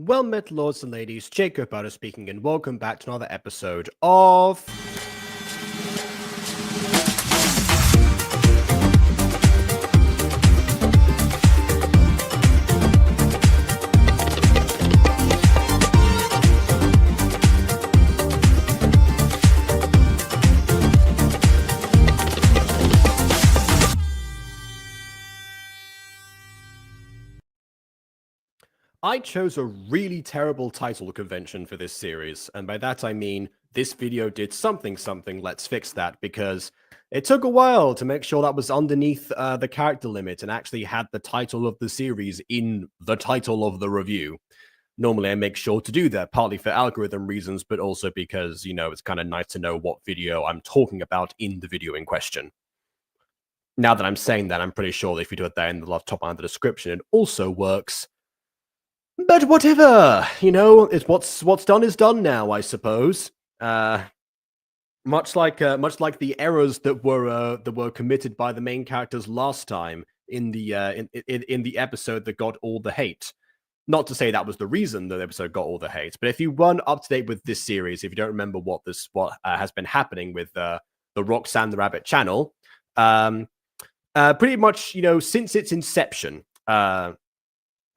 Well met, lords and ladies, Jacob Butter speaking, and welcome back to another episode of... I chose a really terrible title convention for this series, and by that I mean this video did something, let's fix that, because it took a while to make sure that was underneath the character limit and actually had the title of the series in the title of the review. Normally I make sure to do that, partly for algorithm reasons, but also because, you know, it's kind of nice to know what video I'm talking about in the video in question. Now that I'm saying that, I'm pretty sure that if you do it there in the left top line of the description, it also works. But whatever, you know, it's what's done is done now, I suppose. Much like the errors that were committed by the main characters last time in the episode that got all the hate. Not to say that was the reason the episode got all the hate, but if you weren't up to date with this series, if you don't remember what has been happening with the Roxanne the Rabbit channel, pretty much, you know, since its inception.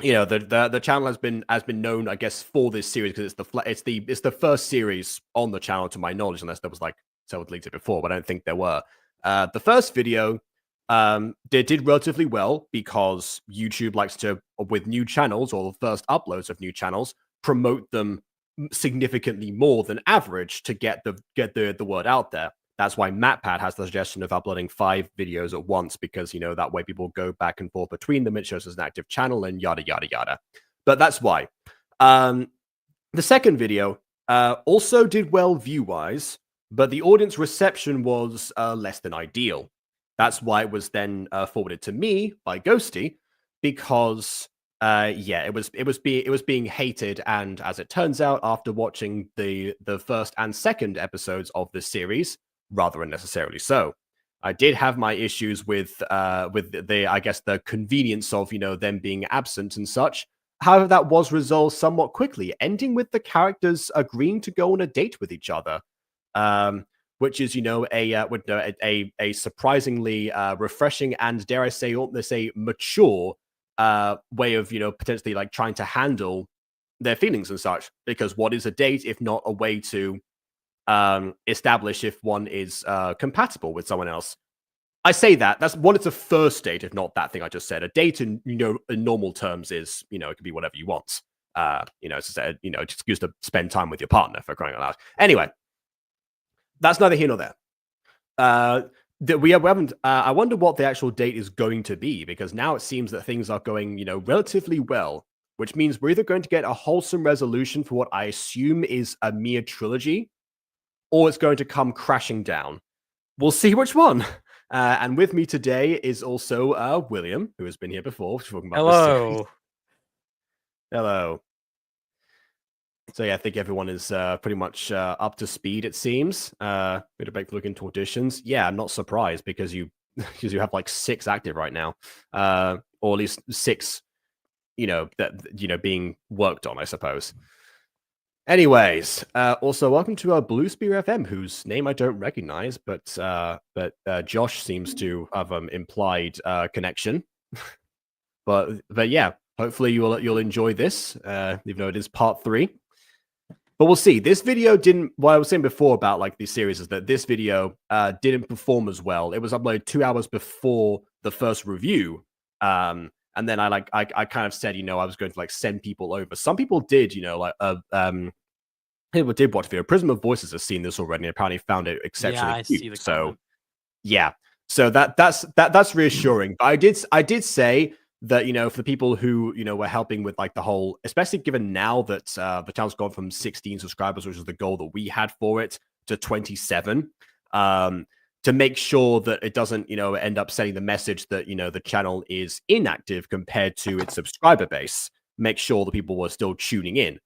You know, the channel has been known, I guess, for this series because it's the first series on the channel to my knowledge, unless there was like someone leaked it before, but I don't think there were. The first video did relatively well because YouTube likes to, with new channels or the first uploads of new channels, promote them significantly more than average to get the word out there. That's why MatPat has the suggestion of uploading 5 videos at once, because, you know, that way people go back and forth between them. It shows as an active channel and yada, yada, yada. But that's why. The second video also did well view-wise, but the audience reception was less than ideal. That's why it was then forwarded to me by Ghosty, because, yeah, it was being hated. And as it turns out, after watching the first and second episodes of this series, rather unnecessarily so. I did have my issues with the I guess the convenience of, you know, them being absent and such. However, that was resolved somewhat quickly, ending with the characters agreeing to go on a date with each other, which is, you know, a surprisingly refreshing and, dare I say, mature way of, you know, potentially like trying to handle their feelings and such. Because what is a date if not a way to establish if one is compatible with someone else? I say that's what it's a first date, if not that thing I just said. A date in, you know, in normal terms is, you know, it can be whatever you want. You know, it's just a, you know, just excuse to spend time with your partner, for crying out loud. Anyway, that's neither here nor there. We haven't. I wonder what the actual date is going to be, because now it seems that things are going, you know, relatively well, which means we're either going to get a wholesome resolution for what I assume is a mere trilogy, or it's going to come crashing down. We'll see which one. And with me today is also William, who has been here before. Talking about Hello. Hello. So yeah, I think everyone is pretty much up to speed, it seems. Bit of back looking to auditions. Yeah, I'm not surprised, because you have like 6 active right now. Or at least 6, you know, that, you know, being worked on, I suppose. Anyways, also welcome to Blue Spear FM, whose name I don't recognize, but Josh seems to have implied connection. but yeah, hopefully you'll enjoy this, even though it is part 3. But we'll see. This video didn't. What I was saying before about like these series is that this video didn't perform as well. It was uploaded 2 hours before the first review. And then I kind of said, you know, I was going to like send people over. Some people did, you know, like people did watch the video. Prism of Voices has seen this already and apparently found it exceptionally cute. See the so comment. yeah, so that's reassuring. But I did say that, you know, for the people who, you know, were helping with like the whole, especially given now that the channel's gone from 16 subscribers, which was the goal that we had for it, to 27. To make sure that it doesn't, you know, end up sending the message that, you know, the channel is inactive compared to its subscriber base. Make sure that people were still tuning in.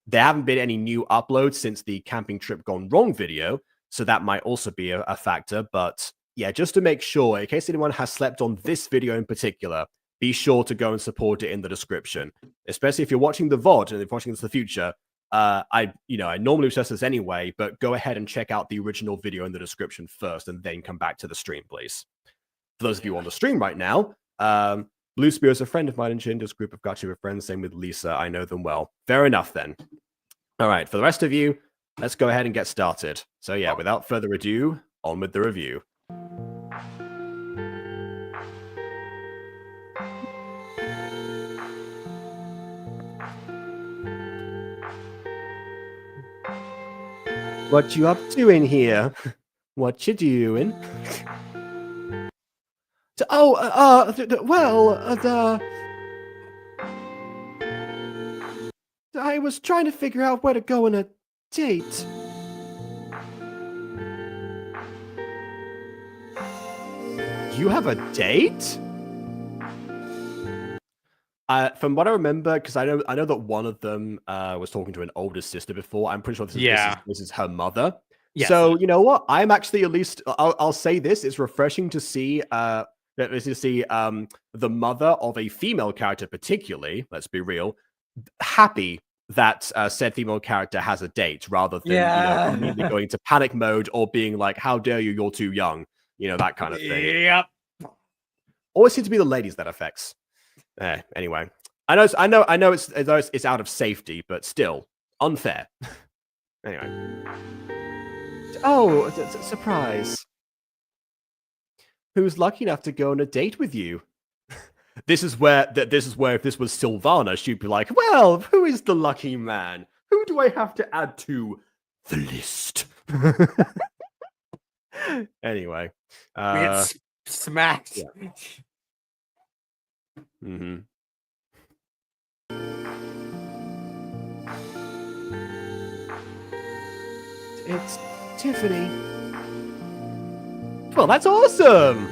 There haven't been any new uploads since the camping trip gone wrong video, so that might also be a factor. But yeah, just to make sure, in case anyone has slept on this video in particular, be sure to go and support it in the description. Especially if you're watching the VOD and if you're watching this in the future. I normally suggest this anyway, but go ahead and check out the original video in the description first and then come back to the stream, please. For those of you on the stream right now, Blue Spear is a friend of mine and in this group of Gacha with friends. Same with Lisa. I know them well. Fair enough then. All right, for the rest of you, let's go ahead and get started. So yeah, without further ado, on with the review. What you up to in here? What you doing? I was trying to figure out where to go on a date. You have a date? From what I remember, because I know that one of them was talking to an older sister before. I'm pretty sure this is her mother. Yes. So you know what? I'm actually at least I'll say this: it's refreshing to see the mother of a female character, particularly. Let's be real, happy that said female character has a date, rather than immediately going into panic mode or being like, "How dare you? You're too young." That kind of thing. Yep. Always seems to be the ladies that affects. Anyway, I know it's out of safety, but still unfair. Anyway. Oh, surprise! Who's lucky enough to go on a date with you? This is where if this was Sylvana, she'd be like, "Well, who is the lucky man? Who do I have to add to the list?" Anyway, get smacked. Yeah. Mm-hmm. It's Tiffany. Well, that's awesome.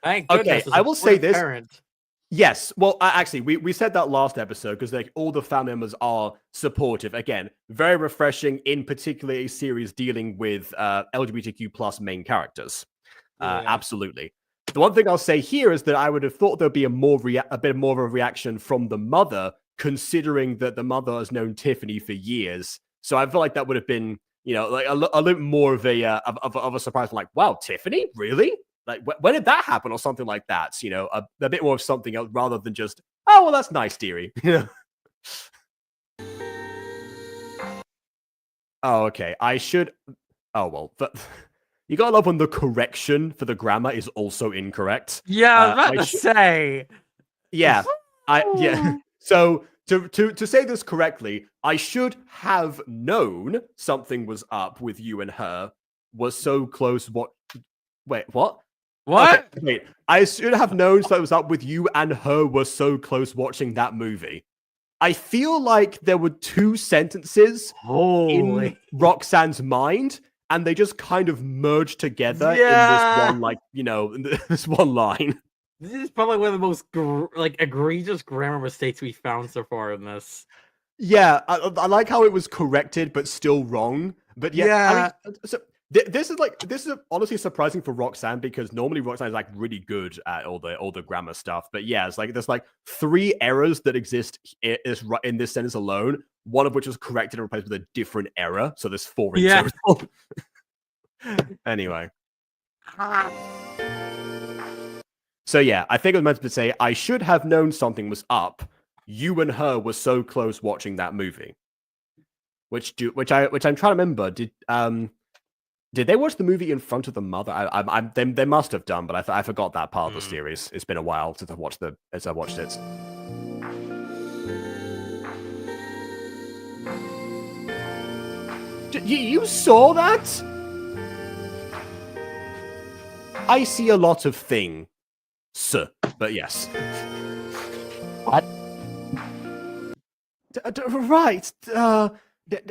Thank goodness. Okay, I will say this. Parent. Yes. Well, actually, we said that last episode because like all the family members are supportive. Again, very refreshing. In particular, a series dealing with LGBTQ plus main characters. Absolutely. The one thing I'll say here is that I would have thought there'd be a bit more of a reaction from the mother, considering that the mother has known Tiffany for years. So I feel like that would have been, like a little more of a surprise. Like, wow, Tiffany, really? Like, when did that happen, or something like that? A bit more of something else rather than just, oh, well, that's nice, dearie. Oh, okay. I should. Oh well, but. You gotta love when the correction for the grammar is also incorrect. Yeah, I was about to say. Yeah, yeah. So to say this correctly, I should have known something was up with you and her. Was so close. Wait, what? What? Okay, wait, I should have known something was up with you and her. Was so close watching that movie. I feel like there were two sentences in Roxanne's mind. And they just kind of merged together in this one, this one line. This is probably one of the most egregious grammar mistakes we found so far in this. Yeah, I like how it was corrected, but still wrong. But yeah. I mean, so this is honestly surprising for Roxanne, because normally Roxanne is like really good at all the grammar stuff. But yeah, it's like there's like 3 errors that exist in this sentence alone. One of which was corrected and replaced with a different error. So there's 4 in total. Anyway. So yeah, I think I was meant to say, I should have known something was up. You and her were so close watching that movie. Which I'm trying to remember. Did they watch the movie in front of the mother? They must have done, but I forgot that part of the series. It's been a while since I watched it. You saw that? I see a lot of things, but yes. What? Right.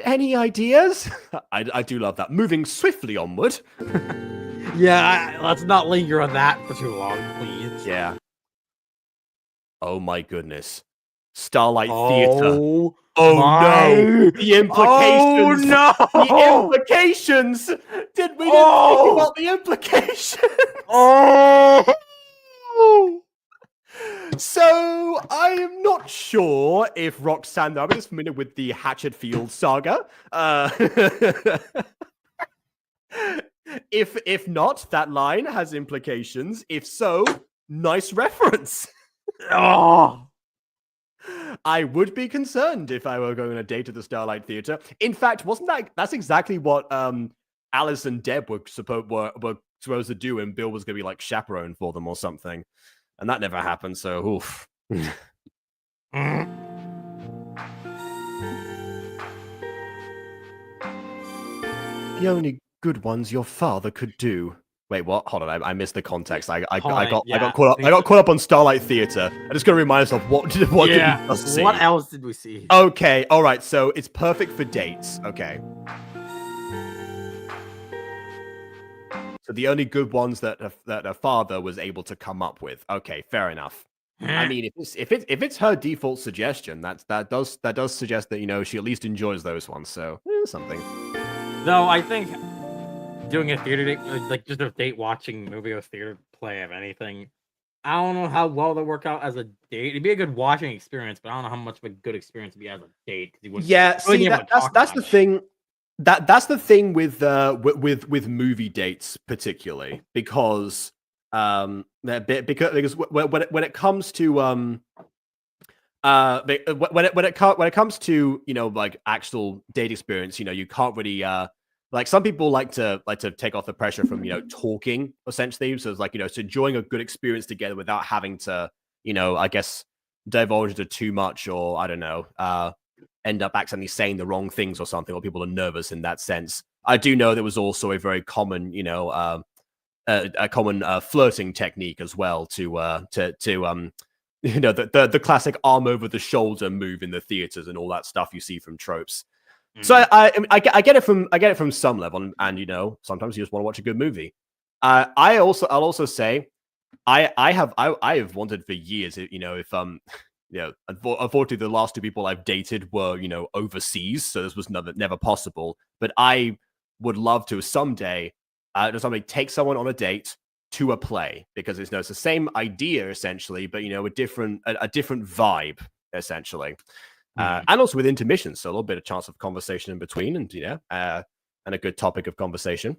Any ideas? I do love that. Moving swiftly onward. Yeah, let's not linger on that for too long, please. Yeah. Oh my goodness. Starlight Theater. Oh no! The implications! Oh no! The implications! Didn't think about the implications? Oh! So I am not sure if Roxanne the Rabbit is familiar with the Hatchetfield saga. If not, that line has implications. If so, nice reference. Oh, I would be concerned if I were going on a date at the Starlight Theater. In fact, that's exactly what Alice and Deb were supposed to do, and Bill was going to be like chaperone for them or something, and that never happened. So, oof. The only good ones your father could do. Wait, what? Hold on, I missed the context. I got caught up on Starlight Theater. I just gotta remind myself what did we just see? What else did we see? Okay, all right. So it's perfect for dates. Okay. So the only good ones that a father was able to come up with. Okay, fair enough. I mean, if it's her default suggestion, that does suggest that she at least enjoys those ones. So something. Though I think doing a theater date, like just a date watching movie or theater play of anything, I don't know how well they work out as a date. It'd be a good watching experience, but I don't know how much of a good experience it'd be as a date. Yeah, see, that's the thing. That's the thing with movie dates particularly because when it comes to when it comes to like actual date experience, you can't really like some people like to take off the pressure from talking essentially. So it's like so enjoying a good experience together without having to I guess divulge into too much, or I don't know end up accidentally saying the wrong things or something, or people are nervous in that sense. I do know there was also a very common a common flirting technique as well to the classic arm over the shoulder move in the theaters and all that stuff you see from tropes. So I get it from some level, and sometimes you just want to watch a good movie. I'll also say I have wanted for years, if unfortunately the last two people I've dated were overseas, so this was never possible. But I would love to someday take someone on a date to a play, because it's the same idea essentially, but a different vibe essentially. And also with intermissions, so a little bit of chance of conversation in between, and and a good topic of conversation.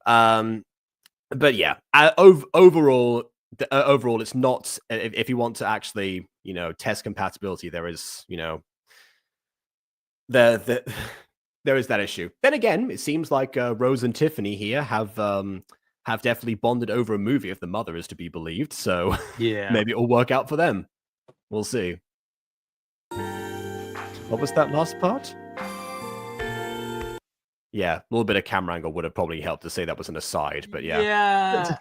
But yeah, overall, it's not. If you want to actually, test compatibility, there is, there is that issue. Then again, it seems like Rose and Tiffany here have definitely bonded over a movie, if the mother is to be believed. So yeah, maybe it'll work out for them. We'll see. What was that last part? Yeah, a little bit of camera angle would have probably helped to say that was an aside, but yeah.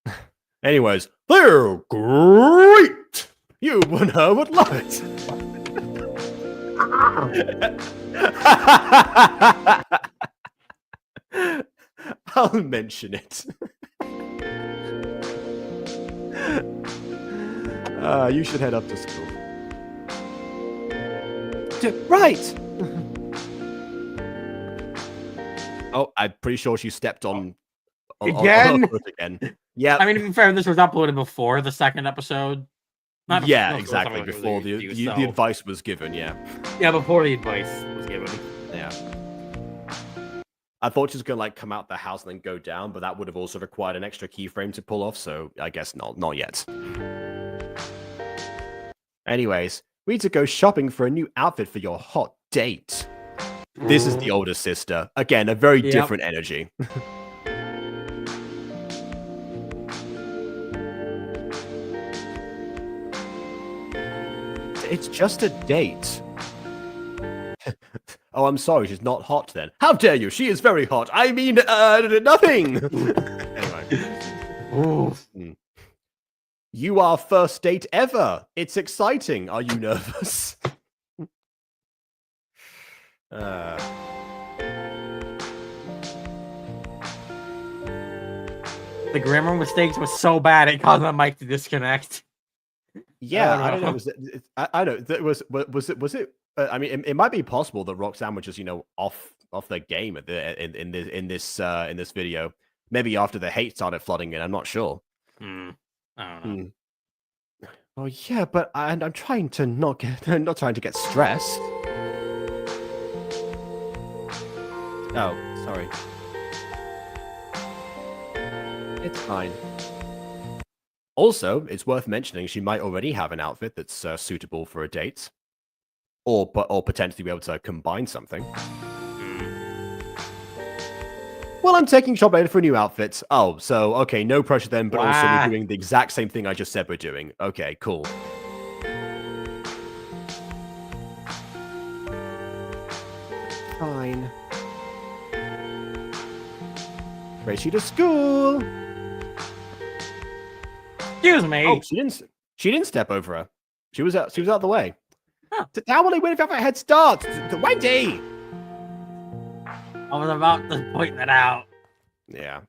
Yeah. Anyways, they're great! You would love it! I'll mention it. You should head up to school. Right! Oh, I'm pretty sure she stepped on Again? Again. Yeah. I mean, to be fair, this was uploaded before the second episode. Yeah, exactly. Before the advice was given, yeah. Yeah, before the advice was given. Yeah. I thought she was gonna come out the house and then go down, but that would have also required an extra keyframe to pull off, so I guess not yet. Anyways, we need to go shopping for a new outfit for your hot date. This is the older sister. Again, a very different energy. It's just a date. Oh, I'm sorry, she's not hot then. How dare you? She is very hot. I mean, nothing. Anyway. You are first date ever. It's exciting. Are you nervous? The grammar mistakes was so bad it caused my mic to disconnect. Yeah, I don't know. I don't. Was it? I mean, it might be possible that Roxanne was just off their game at in this video. Maybe after the hate started flooding in. I'm not sure. I don't know. Oh yeah, but I'm trying to not get not trying to get stressed. Oh, sorry. It's fine. Also, it's worth mentioning she might already have an outfit that's suitable for a date, or potentially be able to combine something. Well, I'm taking shop later for a new outfit. Oh, so okay, no pressure then, but also we're doing the exact same thing I just said we're doing. Okay, cool. Fine. Race you to school. Excuse me. Oh, she didn't step over her. She was out of the way. Huh. How will they win if you have a head start? Wendy! I was about to point that out. Yeah.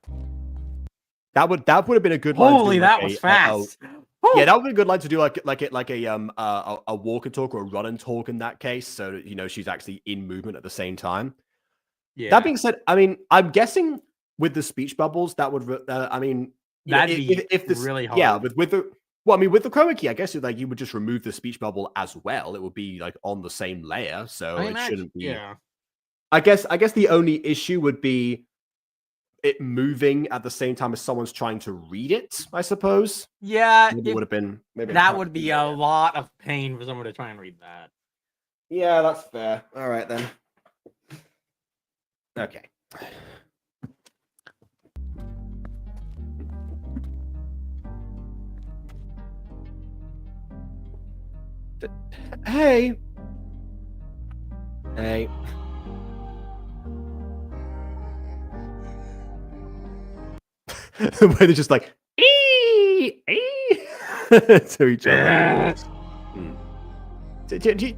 That would have been a good line. Holy, that was fast. Yeah, that would be a good line to do like a walk and talk or a run and talk in that case. So she's actually in movement at the same time. Yeah. That being said, I mean, I'm guessing with the speech bubbles, that would I mean, that'd be if this really hard. Yeah, with the well, I mean, with the chroma key, I guess like you would just remove the speech bubble as well. It would be like on the same layer, so it shouldn't be. Yeah. I guess the only issue would be it moving at the same time as someone's trying to read it, I suppose. Yeah, it would have been that would be a lot of pain for someone to try and read that. Yeah, that's fair. All right then. Okay. Hey. Hey. The way they're just like to each other.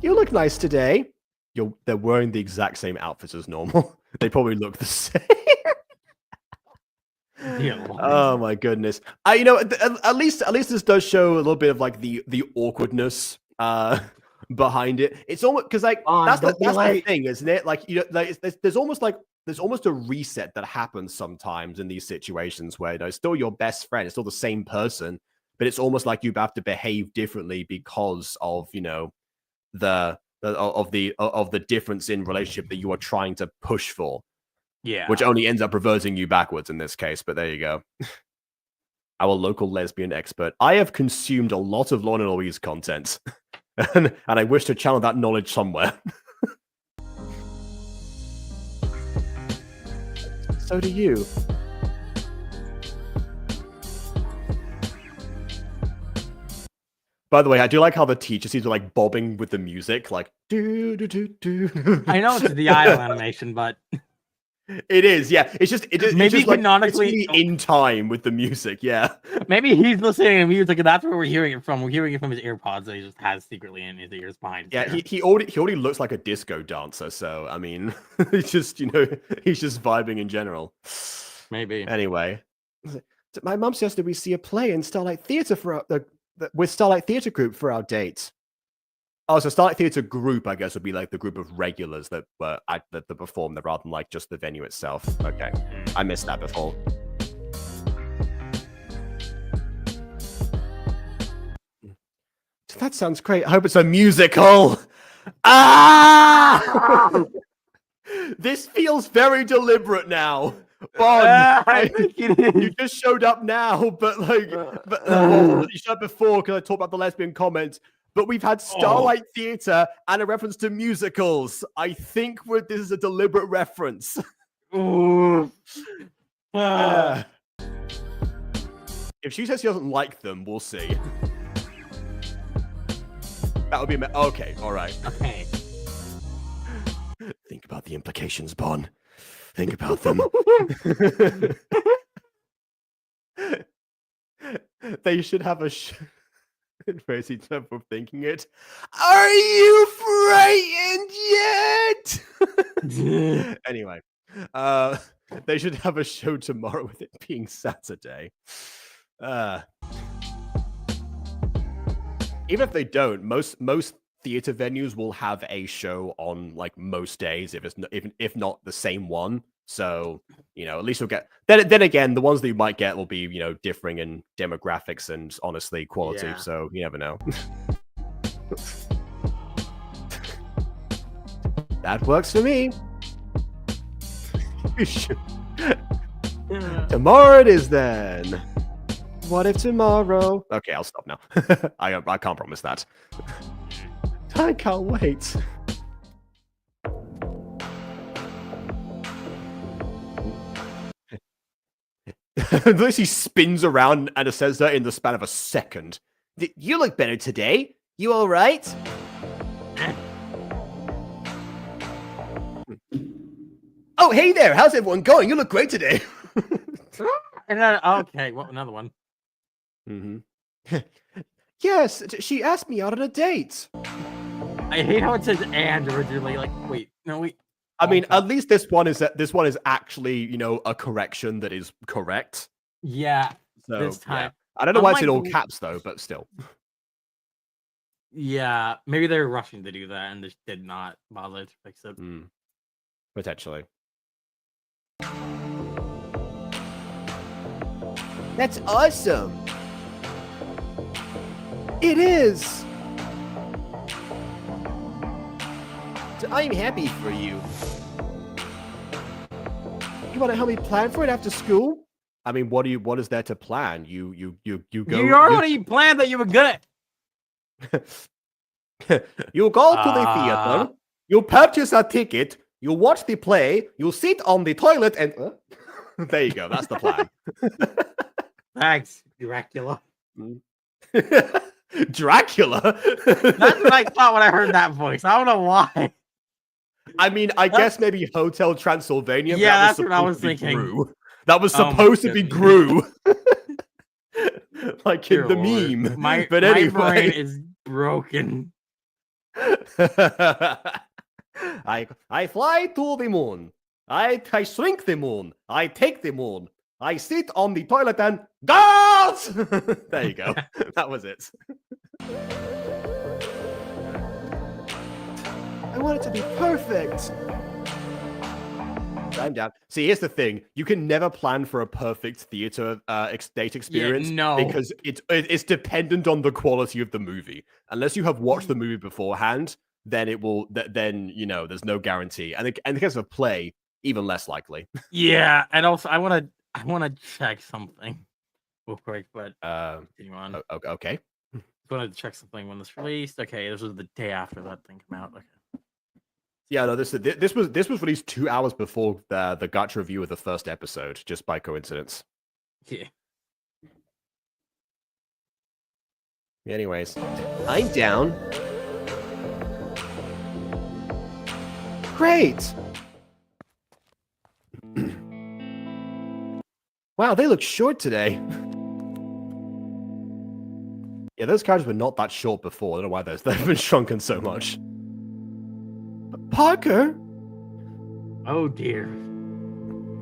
You look nice today. They're wearing the exact same outfits as normal. They probably look the same. Yeah. Oh my goodness. At least this does show a little bit of like the awkwardness behind it. It's almost because like that's the thing, isn't it? Like there's almost a reset that happens sometimes in these situations where it's still your best friend, it's still the same person, but it's almost like you have to behave differently because of the difference in relationship that you are trying to push for. Yeah. Which only ends up reversing you backwards in this case, but there you go. Our local lesbian expert. I have consumed a lot of Lorna Louise content, and I wish to channel that knowledge somewhere. So do you. By the way, I do like how the teacher seems to like bobbing with the music, like do do do do. I know it's the idle animation, but it is, yeah. It's just maybe like, canonically in time with the music, yeah. Maybe he's listening to music, and that's where we're hearing it from. We're hearing it from his AirPods that he just has secretly in his ears behind. Yeah, he already looks like a disco dancer. So I mean, he's just he's just vibing in general. Maybe. Anyway, my mum suggested we see a play in Starlight Theatre with Starlight Theatre Group for our date. Oh, so Starlight Theatre Group, I guess, would be like the group of regulars that perform there rather than like just the venue itself. Okay, I missed that before. That sounds great. I hope it's a musical. Ah! This feels very deliberate now. Bon, you just showed up now, but you showed up before because I talked about the lesbian comment. But we've had Starlight Theatre and a reference to musicals. I think this is a deliberate reference. If she says she doesn't like them, we'll see. That would be okay. All right. Okay. Think about the implications, Bon. Think about them. They should have a crazy term for thinking it. Are you frightened yet? Anyway, they should have a show tomorrow with it being Saturday. Even if they don't, most theater venues will have a show on like most days, if not the same one. So, at least you'll get... Then again, the ones that you might get will be, differing in demographics and, honestly, quality. Yeah. So, you never know. That works for me. Tomorrow it is, then. What if tomorrow... Okay, I'll stop now. I can't promise that. I can't wait. She spins around and says that in the span of a second. You look better today. You all right? Oh, hey there. How's everyone going? You look great today. And then, okay, well, another one. Mm-hmm. Yes, she asked me out on a date. I hate how it says "and" originally. Like, wait, no, wait. I mean, at least this one is actually, a correction that is correct. Yeah, So, this time. Yeah. I don't know why it's in all Unlike- caps though, but still. Yeah, maybe they were rushing to do that and just did not bother to fix it. Potentially. That's awesome. It is. So I'm happy for you. You want to help me plan for it after school? I mean, what is there to plan? You go. You already planned that you were good. You go to the theater. You purchase a ticket. You watch the play. You sit on the toilet and there you go. That's the plan. Thanks, Dracula. Dracula. That's what I thought when I heard that voice. I don't know why. I mean, I guess maybe Hotel Transylvania. Yeah, that's what I was thinking. Gru. That was supposed to be Gru. Like in the meme. But anyway. My brain is broken. I fly to the moon. I shrink the moon. I take the moon. I sit on the toilet and girls. There you go. That was it. I want it to be perfect. I'm down. See, here's the thing. You can never plan for a perfect theater date experience. Yeah, no. Because it's dependent on the quality of the movie. Unless you have watched the movie beforehand, then it will. Then there's no guarantee. And in the case of a play, even less likely. Yeah, and also I want to check something real quick, but continue on. Okay. I wanted to check something when this released. Okay, this was the day after that thing came out. Okay. Yeah, no, this was released 2 hours before the Gacha review of the first episode, just by coincidence. Yeah. Anyways, I'm down. Great. Wow, they look short today. Yeah, those characters were not that short before. I don't know why they've been shrunken so much. Parker? Oh dear.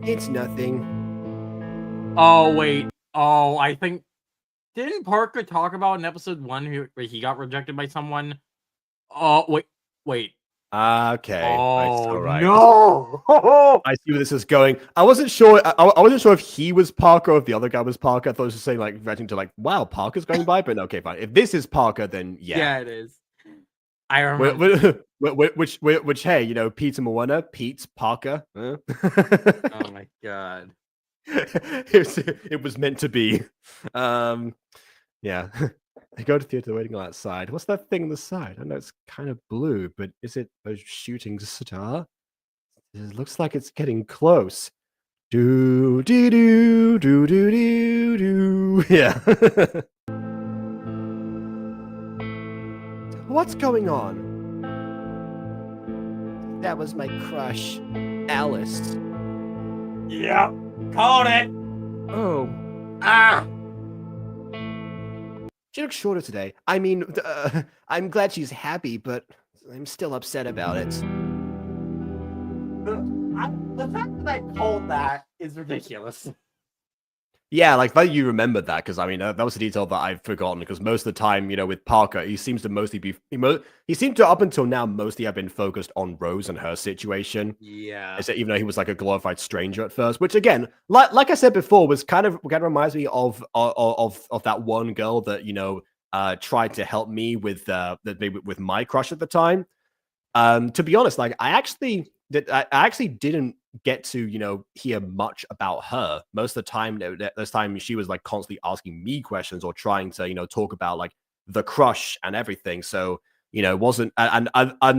It's nothing. Oh wait. Oh, I think didn't Parker talk about in episode 1 where he got rejected by someone? Oh wait. Okay. Oh right. no! I see where this is going. I wasn't sure. I wasn't sure if he was Parker or if the other guy was Parker. I thought it was just saying reacting to wow, Parker's going by. But okay, fine. If this is Parker, then yeah. Yeah, it is. I remember. Which hey, Peter Moana, Pete Parker. Huh? Oh my god. It was meant to be. Yeah. I go to the theater waiting outside. What's that thing on the side? I know it's kind of blue, but is it a shooting star? It looks like it's getting close. Do do do do do do do. Yeah. What's going on? That was my crush, Alice. Yeah, called it. Oh. Ah. She looks shorter today. I mean, I'm glad she's happy, but I'm still upset about it. The fact that I called that is ridiculous. Yeah, like that you remembered that because I mean that was a detail that I've forgotten because most of the time, with Parker, he seems to mostly be he seemed to up until now mostly have been focused on Rose and her situation. Yeah. Even though he was like a glorified stranger at first, which again, like I said before, was kind of reminds me of that one girl that tried to help me with with my crush at the time. To be honest, like I actually didn't get to hear much about her. Most of the time, this time she was like constantly asking me questions or trying to talk about like the crush and everything. So it wasn't. And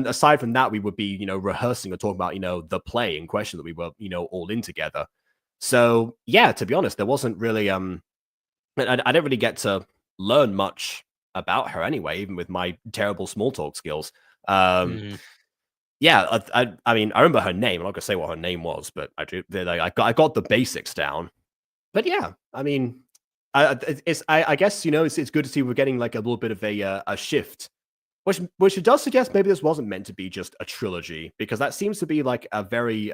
aside from that, we would be rehearsing or talking about the play in question that we were all in together. So yeah, to be honest, there wasn't really I didn't really get to learn much about her anyway, even with my terrible small talk skills. Mhm. Yeah, I mean, I remember her name. I'm not gonna say what her name was, but I got the basics down. But yeah, I mean, I guess it's good to see we're getting like a little bit of a shift, which it does suggest maybe this wasn't meant to be just a trilogy because that seems to be like a very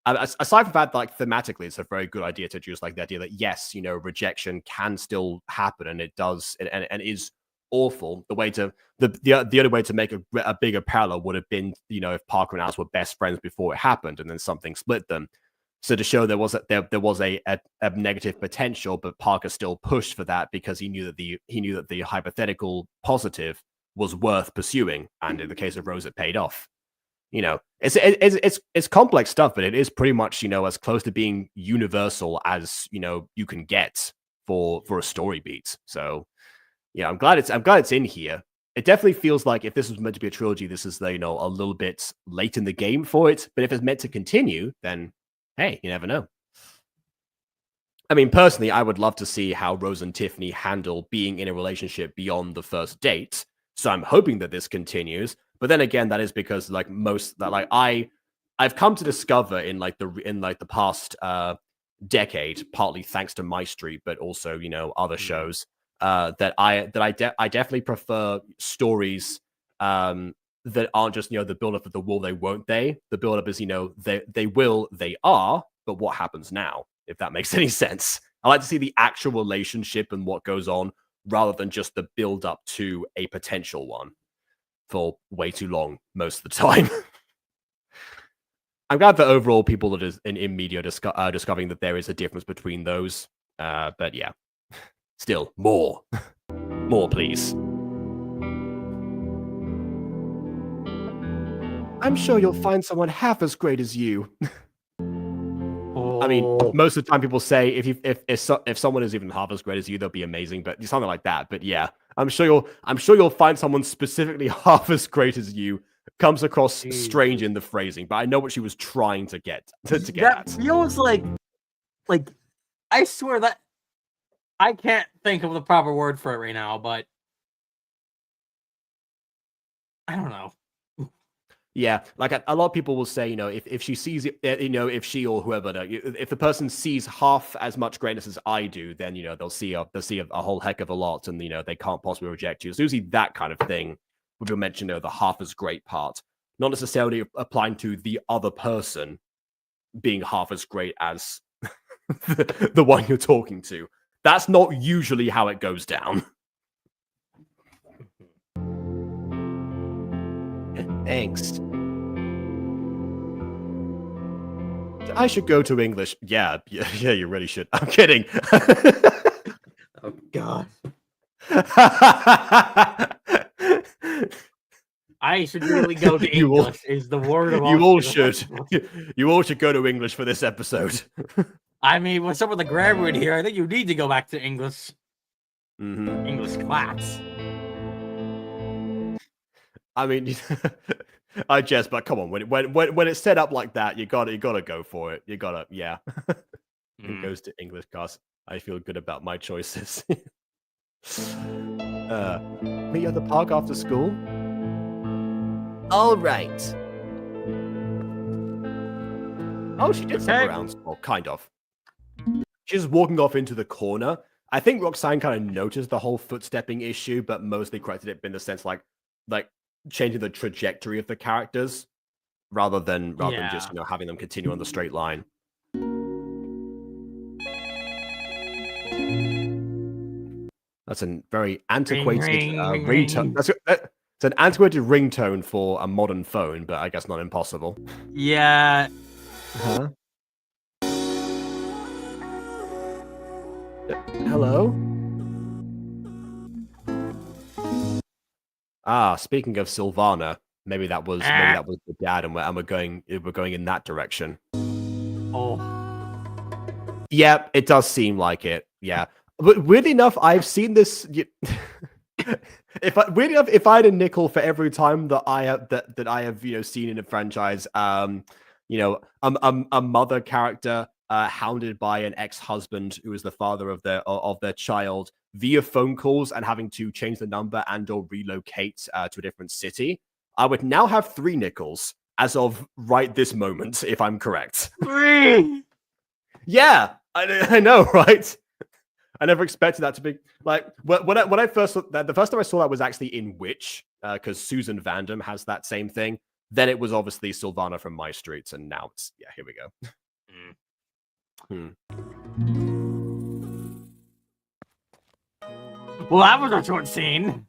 aside from that, like thematically, it's a very good idea to introduce like the idea that yes, rejection can still happen and it does and is awful. The only way to make a bigger parallel would have been if Parker and Alice were best friends before it happened and then something split them. So to show there was a negative potential, but Parker still pushed for that because he knew that the hypothetical positive was worth pursuing, and in the case of Rose, it paid off. It's complex stuff, but it is pretty much as close to being universal as you can get for a story beat. So yeah, I'm glad it's in here. It definitely feels like if this was meant to be a trilogy, this is a little bit late in the game for it. But if it's meant to continue, then hey, you never know. I mean, personally, I would love to see how Rose and Tiffany handle being in a relationship beyond the first date. So I'm hoping that this continues. But then again, that is because I've come to discover in the past decade, partly thanks to My Street, but also other shows, that I definitely prefer stories that aren't just the build up of the will they won't they. The build up is they will they are, but what happens now? If that makes any sense. I like to see the actual relationship and what goes on rather than just the build up to a potential one for way too long most of the time. I'm glad that overall people that is in media discovering that there is a difference between those. But yeah, still more, more, please. I'm sure you'll find someone half as great as you. I mean, most of the time people say if someone is even half as great as you, they'll be amazing, but something like that. But yeah, I'm sure you'll find someone specifically half as great as you. Comes across strange in the phrasing, but I know what she was trying to get get that at. feels like I swear that I can't think of the proper word for it right now, but I don't know. Yeah, like a lot of people will say, if she sees it, if she or whoever, if the person sees half as much greatness as I do, then they'll see a whole heck of a lot, and they can't possibly reject you. So usually that kind of thing, would mention the half as great part, not necessarily applying to the other person being half as great as the one you're talking to. That's not usually how it goes down. Thanks. I should go to English. Yeah, you really should. I'm kidding. Oh God. I should really go to English. Is the word of you all should. You all should go to English for this episode. I mean, what's up with the grammar in here? I think you need to go back to English. Mm-hmm. English class. I mean, I jest, but come on, when it's set up like that, you gotta go for it. You gotta, yeah. It goes to English class. I feel good about my choices. Meet you at the park after school. All right. Oh, she did step around. Well, kind of. She's walking off into the corner. I think Roxanne kind of noticed the whole footstepping issue, but mostly corrected it in the sense like changing the trajectory of the characters rather than just having them continue on the straight line. That's a very antiquated ring, ringtone. ring. It's an antiquated ringtone for a modern phone, but I guess not impossible. Yeah. Huh? Hello? Ah, speaking of Sylvana, maybe that was the dad, and we're going in that direction. Oh. Yeah, it does seem like it. Yeah, but weirdly enough, I've seen this. If I had a nickel for every time that I have seen in a franchise, a mother character hounded by an ex-husband who is the father of their child via phone calls and having to change the number and or relocate to a different city, I would now have 3 nickels as of right this moment, if I'm correct. 3. Yeah, I know, right? I never expected that to be like when I first the first time I saw that was actually in Witch, because Susan Vandam has that same thing. Then it was obviously Sylvana from My Streets, and now it's here we go. Well, that was a short scene.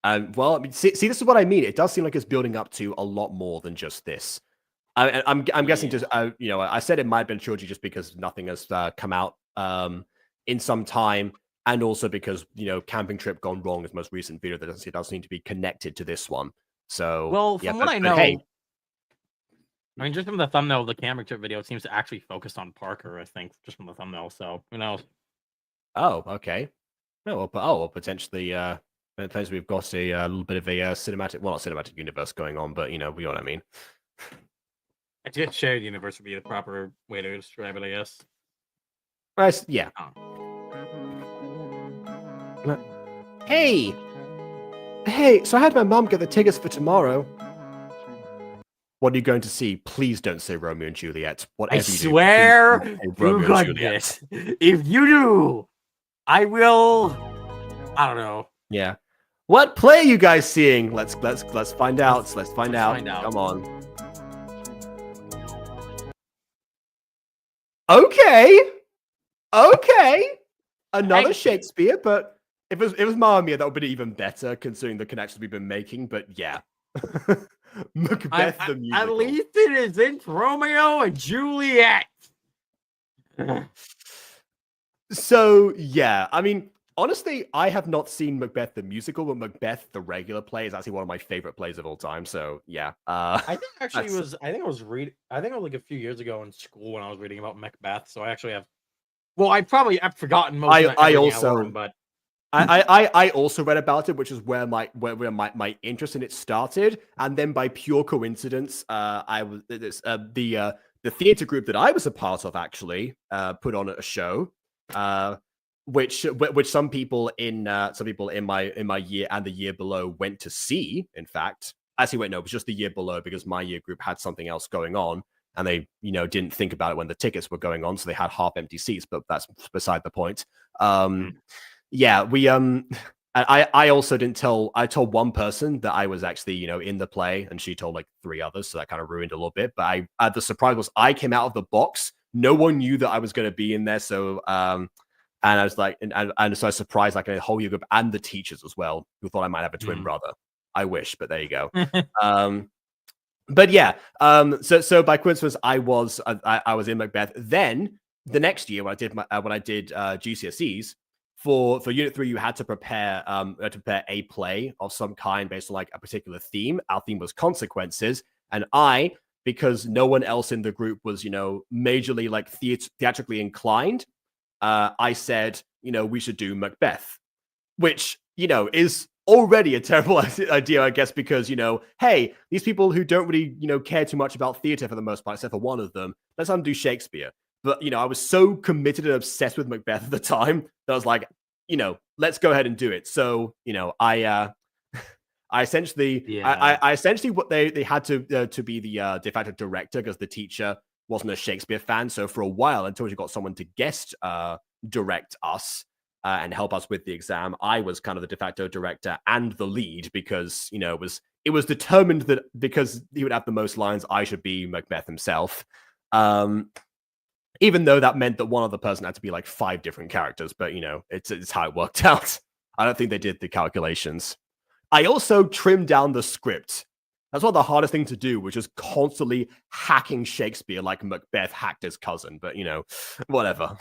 Well, I mean, see, this is what I mean. It does seem like it's building up to a lot more than just this. I'm guessing just I said it might have been a trilogy just because nothing has come out in some time, and also because Camping Trip Gone Wrong is the most recent video that it does seem to be connected to this one. So well, from what I know, hey. I mean, just from the thumbnail of the Camping Trip video, it seems to actually focus on Parker. I think just from the thumbnail. So who knows? Oh, okay. No, well, potentially. Potentially we've got a little bit of a cinematic, well, not cinematic universe going on, but you know what I mean. I guess shared universe would be the proper way to describe it, I guess. Yeah. Oh. Hey, so I had my mom get the tickets for tomorrow. What are you going to see? Please don't say Romeo and Juliet. Whatever I swear to goodness, if you do, I will. I don't know. Yeah. What play are you guys seeing? Let's find out. Let's find out. Come on. Okay. Another Shakespeare, but if it was Mamma Mia, that would be even better considering the connections we've been making. But yeah. Macbeth the musical. At least it isn't Romeo and Juliet. So yeah, I mean, honestly, I have not seen Macbeth the musical, but Macbeth the regular play is actually one of my favorite plays of all time. So yeah, I think actually it was. I think it was like a few years ago in school when I was reading about Macbeth. So I actually have. Well, I've forgotten most of I also learned, but I also read about it, which is where my interest in it started, and then by pure coincidence, I was the theater group that I was a part of actually put on a show, which some people in my year and the year below went to see. In fact, actually, wait, no, it was just the year below because my year group had something else going on. And they, didn't think about it when the tickets were going on, so they had half empty seats. But that's beside the point. Yeah, we I also didn't tell. I told one person that I was actually in the play, and she told like 3 others, so that kind of ruined a little bit. But the surprise was I came out of the box. No one knew that I was going to be in there. So and I was like, and so I surprised like a whole year group and the teachers as well, who thought I might have a twin brother. I wish, but there you go. But yeah, so by coincidence, I was in Macbeth. Then the next year, when I did GCSEs for Unit 3, you had to prepare a play of some kind based on like a particular theme. Our theme was consequences, and because no one else in the group was majorly like theatrically inclined, I said we should do Macbeth, which is already a terrible idea, I guess, because, hey, these people who don't really, care too much about theater for the most part, except for one of them, let's have them do Shakespeare. But, I was so committed and obsessed with Macbeth at the time that I was like, let's go ahead and do it. So, I essentially, I essentially what they had to be the de facto director because the teacher wasn't a Shakespeare fan. So for a while, until we got someone to guest direct us, and help us with the exam, I was kind of the de facto director and the lead because, it was determined that because he would have the most lines, I should be Macbeth himself. Even though that meant that one other person had to be like 5 different characters, but it's how it worked out. I don't think they did the calculations. I also trimmed down the script. That's one of the hardest thing to do, which is constantly hacking Shakespeare like Macbeth hacked his cousin, but whatever.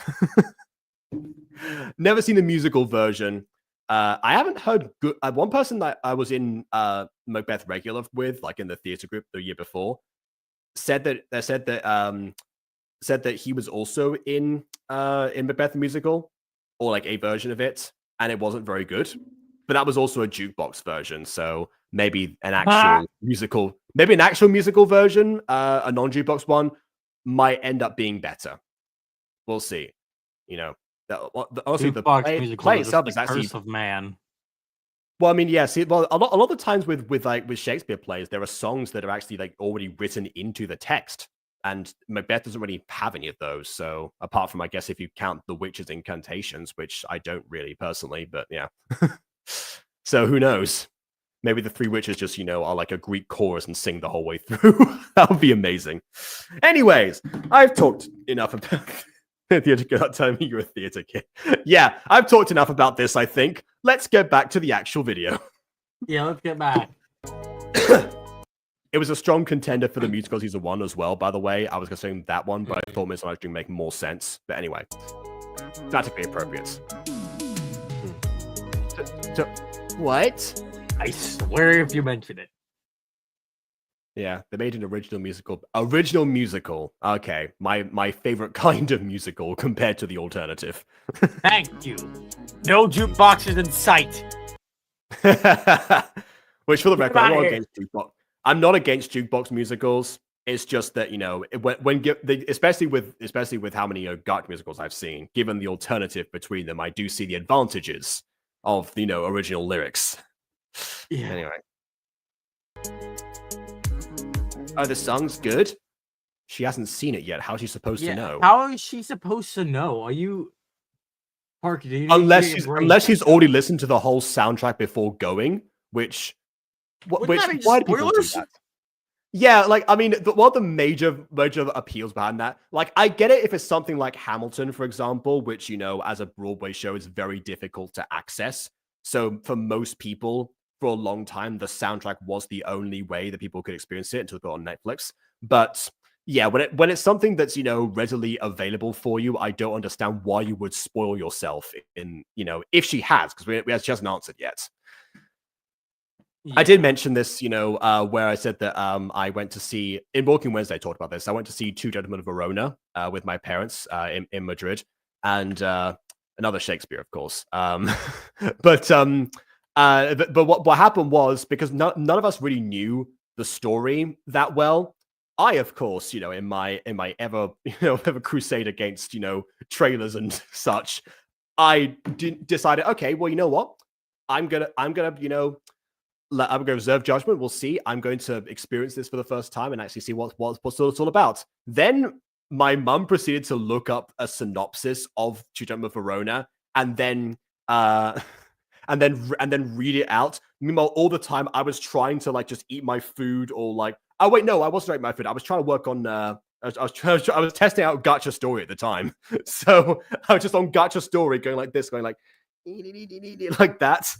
Never seen the musical version. I haven't heard good. One person that I was in Macbeth regular with, like in the theater group the year before, said that he was also in Macbeth musical, or like a version of it, and it wasn't very good. But that was also a jukebox version, so maybe an actual musical version, a non-jukebox one, might end up being better. We'll see. Honestly, the play itself is actually curse of man. Well, I mean, yeah. See, well, a lot of the times with Shakespeare plays, there are songs that are actually like already written into the text, and Macbeth doesn't really have any of those. So, apart from, I guess, if you count the witch's incantations, which I don't really personally, but yeah. So who knows? Maybe the 3 witches just, are like a Greek chorus and sing the whole way through. That would be amazing. Anyways, I've talked enough about theater. Telling me you're a theater kid. Yeah, I've talked enough about this, I think. Let's get back to the actual video. Yeah, let's get back. It was a strong contender for the musical season 1 as well, by the way. I was considering that one, but I thought Miss Life would make more sense. But anyway, thematically appropriate. What? I swear if you mention it. Yeah, they made an original musical. Original musical. Okay, my favorite kind of musical compared to the alternative. Thank you. No jukeboxes in sight. Which, for the record, I'm not against jukebox musicals. It's just that especially with how many Gacha musicals I've seen, given the alternative between them, I do see the advantages of original lyrics. Yeah. Anyway. Oh, the song's good? She hasn't seen it yet. How's she supposed to know? How is she supposed to know? Are you... Parker, unless she's already listened to the whole soundtrack before going, why do people do that? Yeah, like, I mean, one of the major appeals behind that, like, I get it if it's something like Hamilton, for example, which, as a Broadway show is very difficult to access. So for most people, for a long time, the soundtrack was the only way that people could experience it until it got on Netflix. But yeah, when it's something that's, readily available for you, I don't understand why you would spoil yourself in, if she has, because she hasn't answered yet. Yeah. I did mention this, where I said that I went to see, in Walking Wednesday, I talked about this. I went to see Two Gentlemen of Verona with my parents in Madrid, and another Shakespeare, of course. But what happened was, because none of us really knew the story that well, I, of course, in my ever crusade against trailers and such, I decided, okay, well, you know what, I'm gonna reserve judgment. We'll see. I'm going to experience this for the first time and actually see what's all about. Then my mum proceeded to look up a synopsis of Two Gentlemen of Verona, and then read it out. Meanwhile, all the time I was trying to just eat my food, or oh wait, no, I wasn't eating my food. I was trying to work on I was testing out Gacha Story at the time. So I was just on Gacha Story going like this, going like that.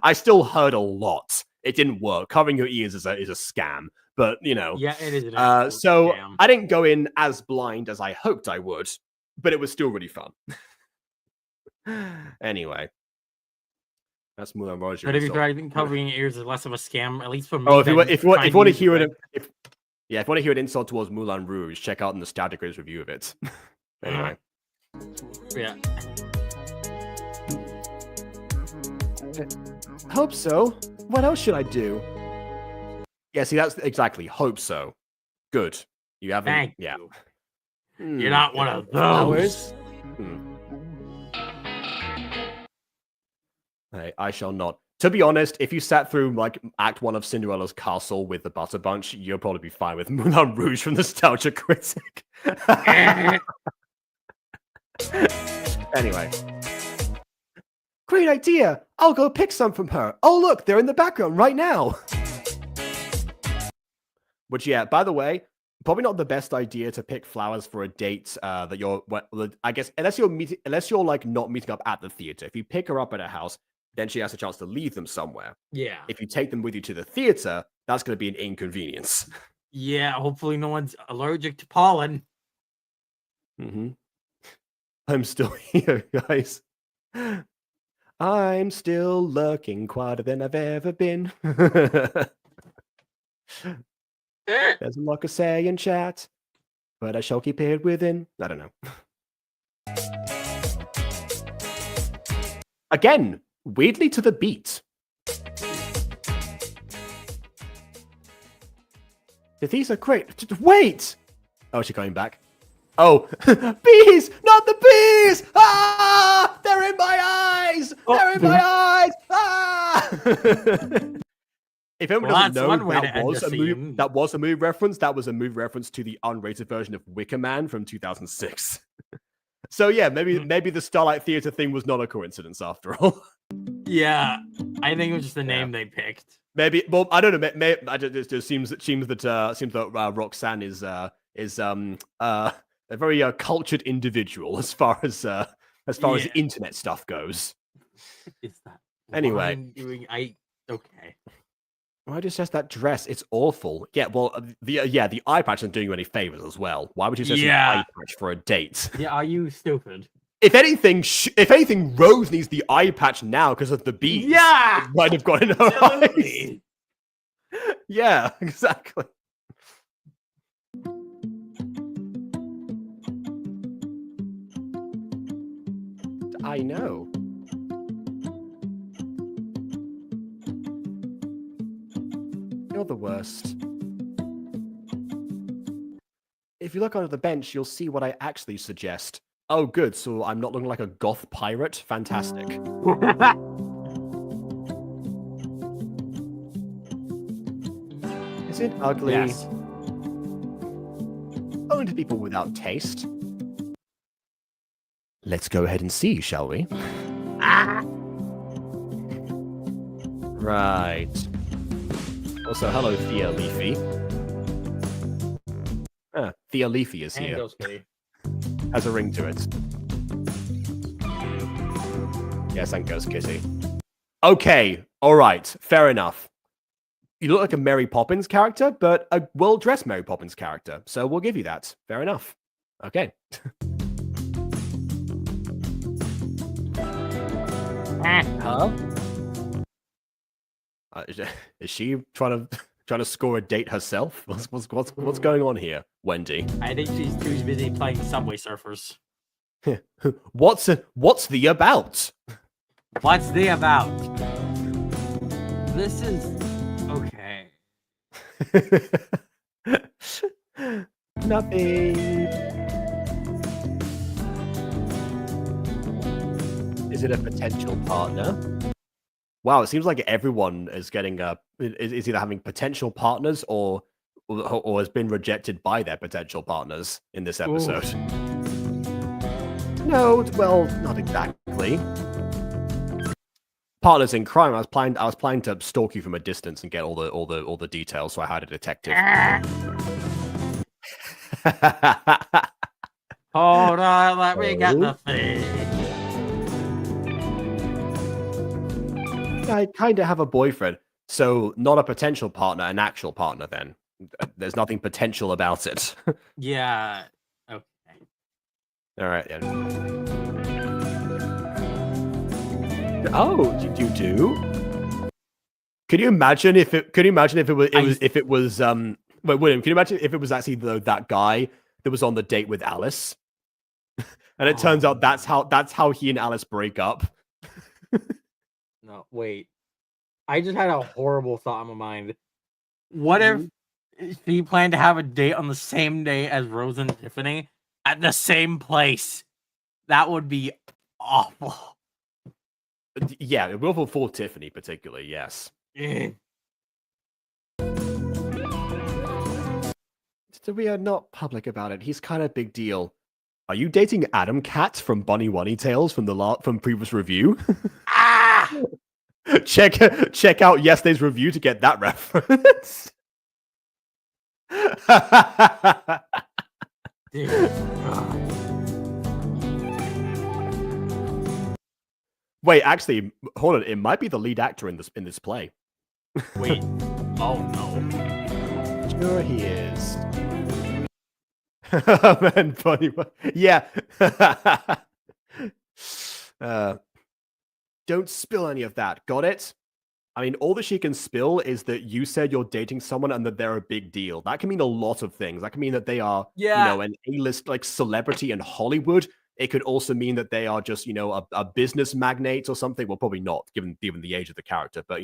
I still heard a lot. It didn't work. Covering your ears is a scam, but yeah, it is. So scam. I didn't go in as blind as I hoped I would, but it was still really fun. Anyway, that's Moulin Rouge. But if you try, I think covering your ears is less of a scam, at least for me. Oh, if you want to hear it, if you want to hear an insult towards Moulin Rouge, check out the Nostalgic Grid's review of it. Anyway, yeah. Hope so. What else should I do? Yeah, see, that's exactly. Hope so. Good. You haven't. Thank yeah. you. You're not one of those. I shall not. To be honest, if you sat through Act 1 of Cinderella's Castle with the Butter Bunch, you'll probably be fine with Moulin Rouge from Nostalgia Critic. Anyway. Great idea! I'll go pick some from her. Oh, look, they're in the background right now. Which, yeah, by the way, probably not the best idea to pick flowers for a date that you're. I guess unless you're like not meeting up at the theater. If you pick her up at a house, then she has a chance to leave them somewhere. Yeah. If you take them with you to the theater, that's going to be an inconvenience. Yeah. Hopefully, no one's allergic to pollen. Mm-hmm. I'm still here, guys. I'm still lurking quieter than I've ever been. There's a lot to say in chat, but I shall keep it within. I don't know. Again, weirdly to the beat. These are great. Wait! Oh, she's coming back. Oh, bees! Not the bees! Ah! They're in my eyes! They're in my eyes! Ah! If anyone doesn't know, that was a movie reference. That was a movie reference to the unrated version of Wicker Man from 2006. So yeah, maybe the Starlight Theater thing was not a coincidence after all. Yeah, I think it was just the name they picked. Maybe, well, I don't know. It just seems that Roxanne is a very cultured individual as far as internet stuff goes. Is that anyway? Okay. Why just that dress? It's awful. Yeah, well, the eye patch isn't doing you any favors as well. Why would you suggest an eye patch for a date? Yeah, are you stupid? If anything, Rose needs the eye patch now because of the bees. Yeah, it might have got in her eyes. Yeah, exactly. I know. You're the worst. If you look under the bench, you'll see what I actually suggest. Oh, good. So I'm not looking like a goth pirate? Fantastic. Is it ugly? Yes. Only to people without taste. Let's go ahead and see, shall we? Right. Also, hello, Thea Leafy. Thea Leafy is here. Has a ring to it. Yes, and Ghost Kitty. Okay, alright, fair enough. You look like a Mary Poppins character, but a well-dressed Mary Poppins character. So we'll give you that. Fair enough. Okay. Huh? Is she trying to score a date herself? What's going on here, Wendy? I think she's too busy playing Subway Surfers. What's the about? What's the about? This is okay. Nothing. Is it a potential partner? Wow, it seems like everyone is getting is either having potential partners or has been rejected by their potential partners in this episode. Ooh. No, well, not exactly. Partners in crime. I was planning to stalk you from a distance and get all the details, so I hired a detective. Hold on, let me get the thing. I kind of have a boyfriend, so not a potential partner, an actual partner then. There's nothing potential about it. Yeah. Okay. All right, then. Oh, you do? Could you imagine if it was wait, William, can you imagine if it was actually that guy that was on the date with Alice? And it turns out that's how he and Alice break up. No, wait. I just had a horrible thought in my mind. What if she planned to have a date on the same day as Rose and Tiffany at the same place? That would be awful. Yeah, it will for Tiffany particularly, yes. So we are not public about it. He's kind of a big deal. Are you dating Adam Cat from Bunny Wunny Tales from previous review? Check out yesterday's review to get that reference. Dear God. Wait, actually, hold on. It might be the lead actor in this play. Wait. Oh no. Sure he is. Man, funny. Yeah. Don't spill any of that. Got it? I mean, all that she can spill is that you said you're dating someone and that they're a big deal. That can mean a lot of things. That can mean that they are, Yeah. an A-list like celebrity in Hollywood. It could also mean that they are just, a business magnate or something. Well, probably not, given the age of the character. But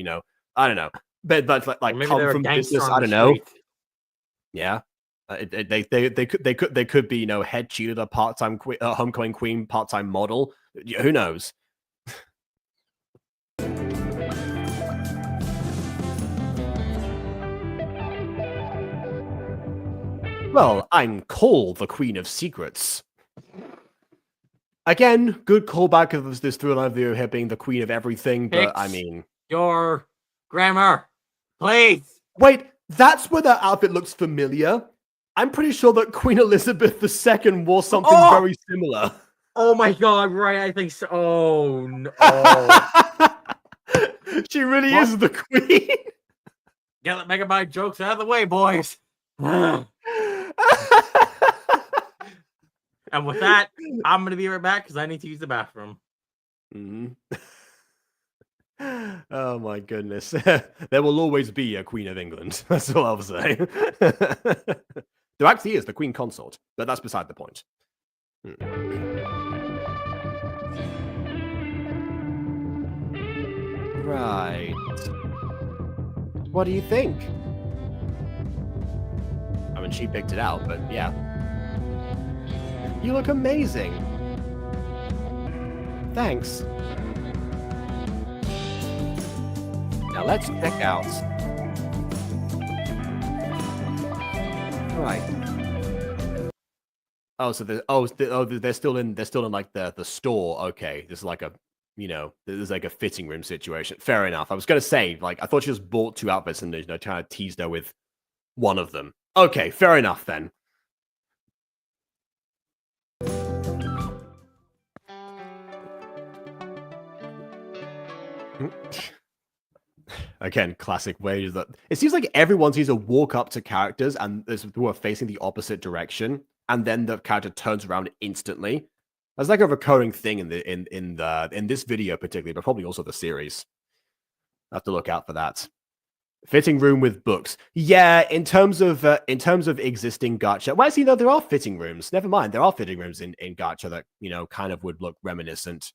I don't know. But like Maybe come they're a from gangster business. on I the don't know. street. Yeah. They could be head cheerleader, part-time homecoming queen, part-time model. Who knows? Well, I'm Cole, the Queen of Secrets. Again, good callback of this through-line video here being the Queen of Everything, but I Fix mean... your grammar, please. Wait, that's where that outfit looks familiar. I'm pretty sure that Queen Elizabeth II wore something very similar. Oh my God, right, I think so. Oh, no. Oh. She really is the queen. Get the megabyte jokes out of the way, boys. And with that, I'm going to be right back because I need to use the bathroom. Mm-hmm. Oh my goodness. There will always be a Queen of England. That's all I'll say. There actually is the Queen Consort, but that's beside the point. Right. What do you think? I mean, she picked it out, but yeah. You look amazing. Thanks. Now let's check out. Right. Oh, so they're still in like the store. Okay, this is like a there's like a fitting room situation. Fair enough. I was gonna say like I thought she just bought two outfits and kind of teased her with one of them. Okay, fair enough then. Again, classic ways that it seems like everyone seems to walk up to characters and who are facing the opposite direction, and then the character turns around instantly. That's like a recurring thing in this video particularly, but probably also the series. I have to look out for that. Fitting room with books. Yeah, in terms of existing gacha. Well, actually, no, there are fitting rooms. Never mind, there are fitting rooms in gacha that kind of would look reminiscent.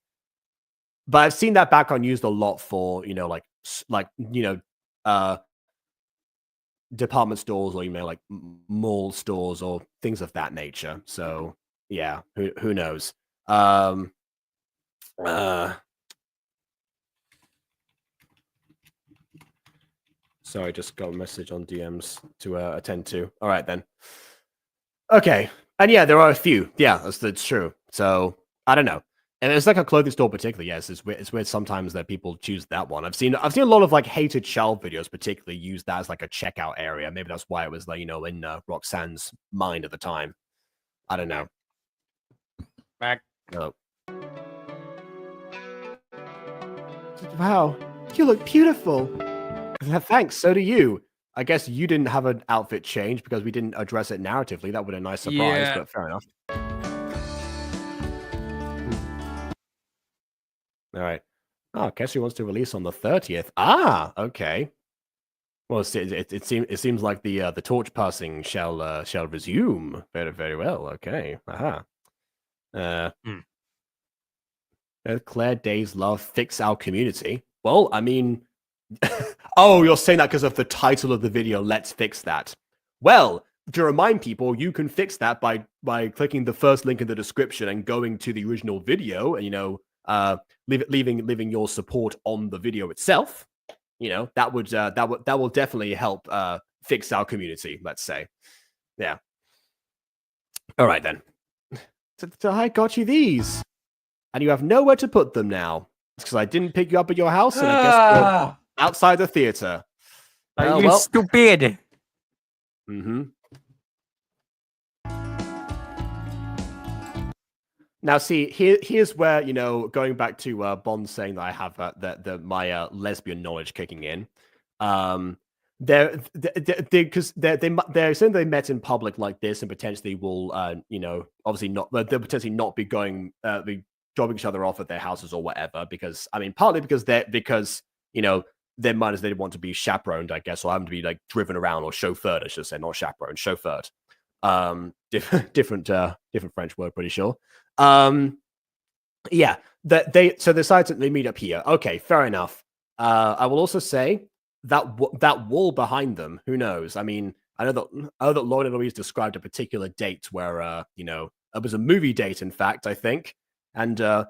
But I've seen that background used a lot for department stores or like mall stores or things of that nature. So yeah, who knows? Sorry, just got a message on DMs to attend to. All right then. Okay, and yeah, there are a few. Yeah, that's true. So I don't know. And it's like a clothing store, particularly. Yes, it's weird sometimes that people choose that one. I've seen a lot of like hated child videos, particularly use that as like a checkout area. Maybe that's why it was like in Roxanne's mind at the time. I don't know. Back. Oh. Wow, you look beautiful. Thanks. So do you. I guess you didn't have an outfit change because we didn't address it narratively. That would have been a nice surprise, but fair enough. All right. Oh, Kessie wants to release on the 30th. Ah, okay. Well, it seems like the torch passing shall resume. Very, very well. Okay. Aha. Claire Day's love fix our community. Well, I mean, oh, you're saying that because of the title of the video. Let's fix that. Well, to remind people, you can fix that by clicking the first link in the description and going to the original video, and leaving your support on the video itself. That will definitely help fix our community. Let's say, yeah. All right then. So I got you these, and you have nowhere to put them now. It's because I didn't pick you up at your house, and I guess you're outside the theater. Are you stupid? Mm-hmm. Now, see, here's where, going back to Bond saying that I have my lesbian knowledge kicking in. Because they're saying they met in public like this and potentially will, obviously not, they'll potentially not be going, be dropping each other off at their houses or whatever. Because, I mean, partly because their minds they want to be chaperoned, I guess, or having to be like driven around or chauffeured, I should say, not chaperoned, chauffeured. Different French word, pretty sure. Yeah, they decide that they meet up here. Okay, fair enough. I will also say that wall behind them. Who knows? I mean, I know that Lauren and Louise described a particular date where it was a movie date, in fact, I think, and the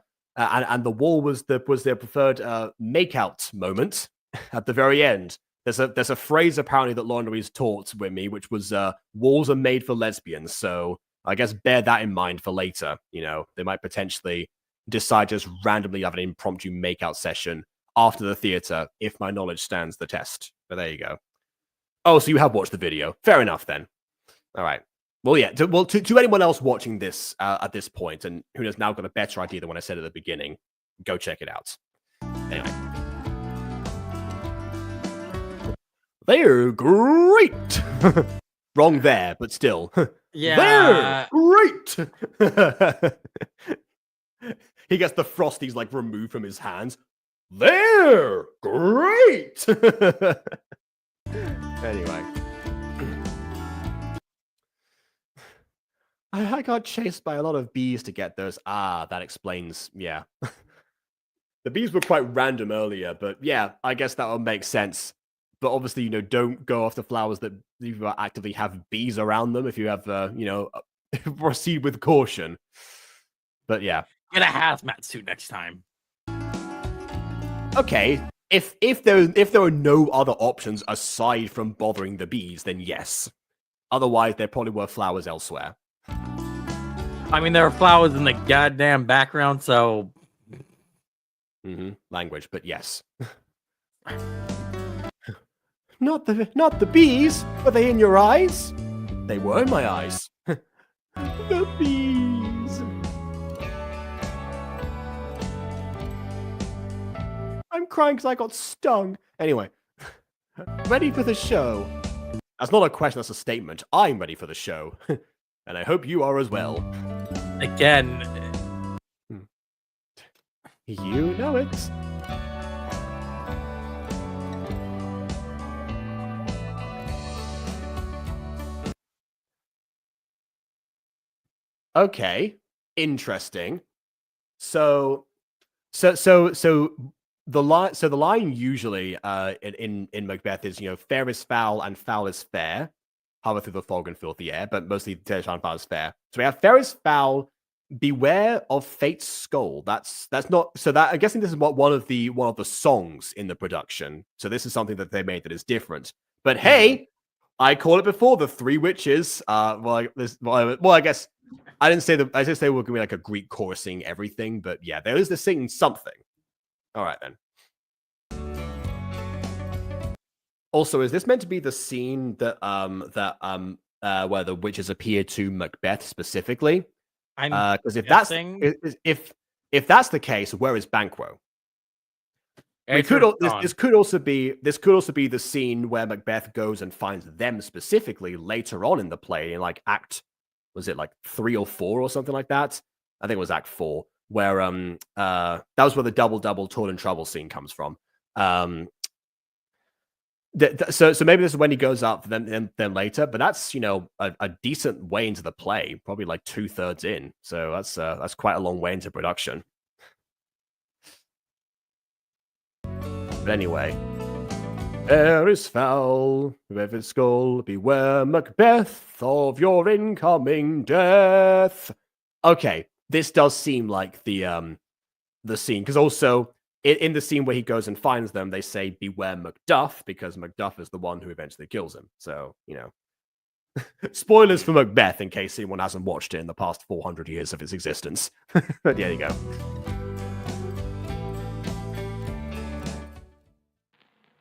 wall was their preferred makeout moment at the very end. There's a phrase apparently that Lauren Louise taught with me, which was walls are made for lesbians. So I guess bear that in mind for later. They might potentially decide to just randomly have an impromptu makeout session after the theater if my knowledge stands the test. But there you go. Oh, so you have watched the video. Fair enough then. All right. Well, yeah. To anyone else watching this at this point and who has now got a better idea than what I said at the beginning, go check it out. Anyway. They're great. Wrong there, but still. Yeah. They're great. He gets the Frosties like removed from his hands. They're great. Anyway. I got chased by a lot of bees to get those. That explains. Yeah. The bees were quite random earlier, but yeah, I guess that would make sense. But obviously, don't go after flowers that you actively have bees around them if you have, proceed with caution. But yeah. Get a hazmat suit next time. Okay, if there are no other options aside from bothering the bees, then yes. Otherwise, there probably were flowers elsewhere. I mean, there are flowers in the goddamn background, so... Language, but yes. Not the bees. Were they in your eyes? They were in my eyes. The bees. I'm crying because I got stung. Anyway, ready for the show? That's not a question, that's a statement. I'm ready for the show. And I hope you are as well. Again. You know it. Okay, interesting. So the line usually in Macbeth is fair is foul and foul is fair, hover through the fog and filthy air, but mostly foul is fair. So we have fair is foul, beware of fate's skull. That's not so that I'm guessing this is what one of the songs in the production. So this is something that they made that is different. But hey, I called it before, the Three Witches. Well, I guess. I didn't say I just say we're gonna be like a Greek chorusing everything, but yeah, there is the singing something. All right then. Also, is this meant to be the scene that where the witches appear to Macbeth specifically? Because if that's the case, where is Banquo? This could also be the scene where Macbeth goes and finds them specifically later on in the play in like Act. Was it like 3 or 4 or something like that? I think it was Act 4, where that was where the double toil and trouble scene comes from. So maybe this is when he goes up, then later. But that's a decent way into the play, probably like 2/3 in. So that's quite a long way into production. But anyway. Air is foul, with its skull, beware Macbeth of your incoming death. Okay, this does seem like the scene, because also in the scene where he goes and finds them, they say beware Macduff, because Macduff is the one who eventually kills him. So, spoilers for Macbeth in case anyone hasn't watched it in the past 400 years of its existence. But there you go.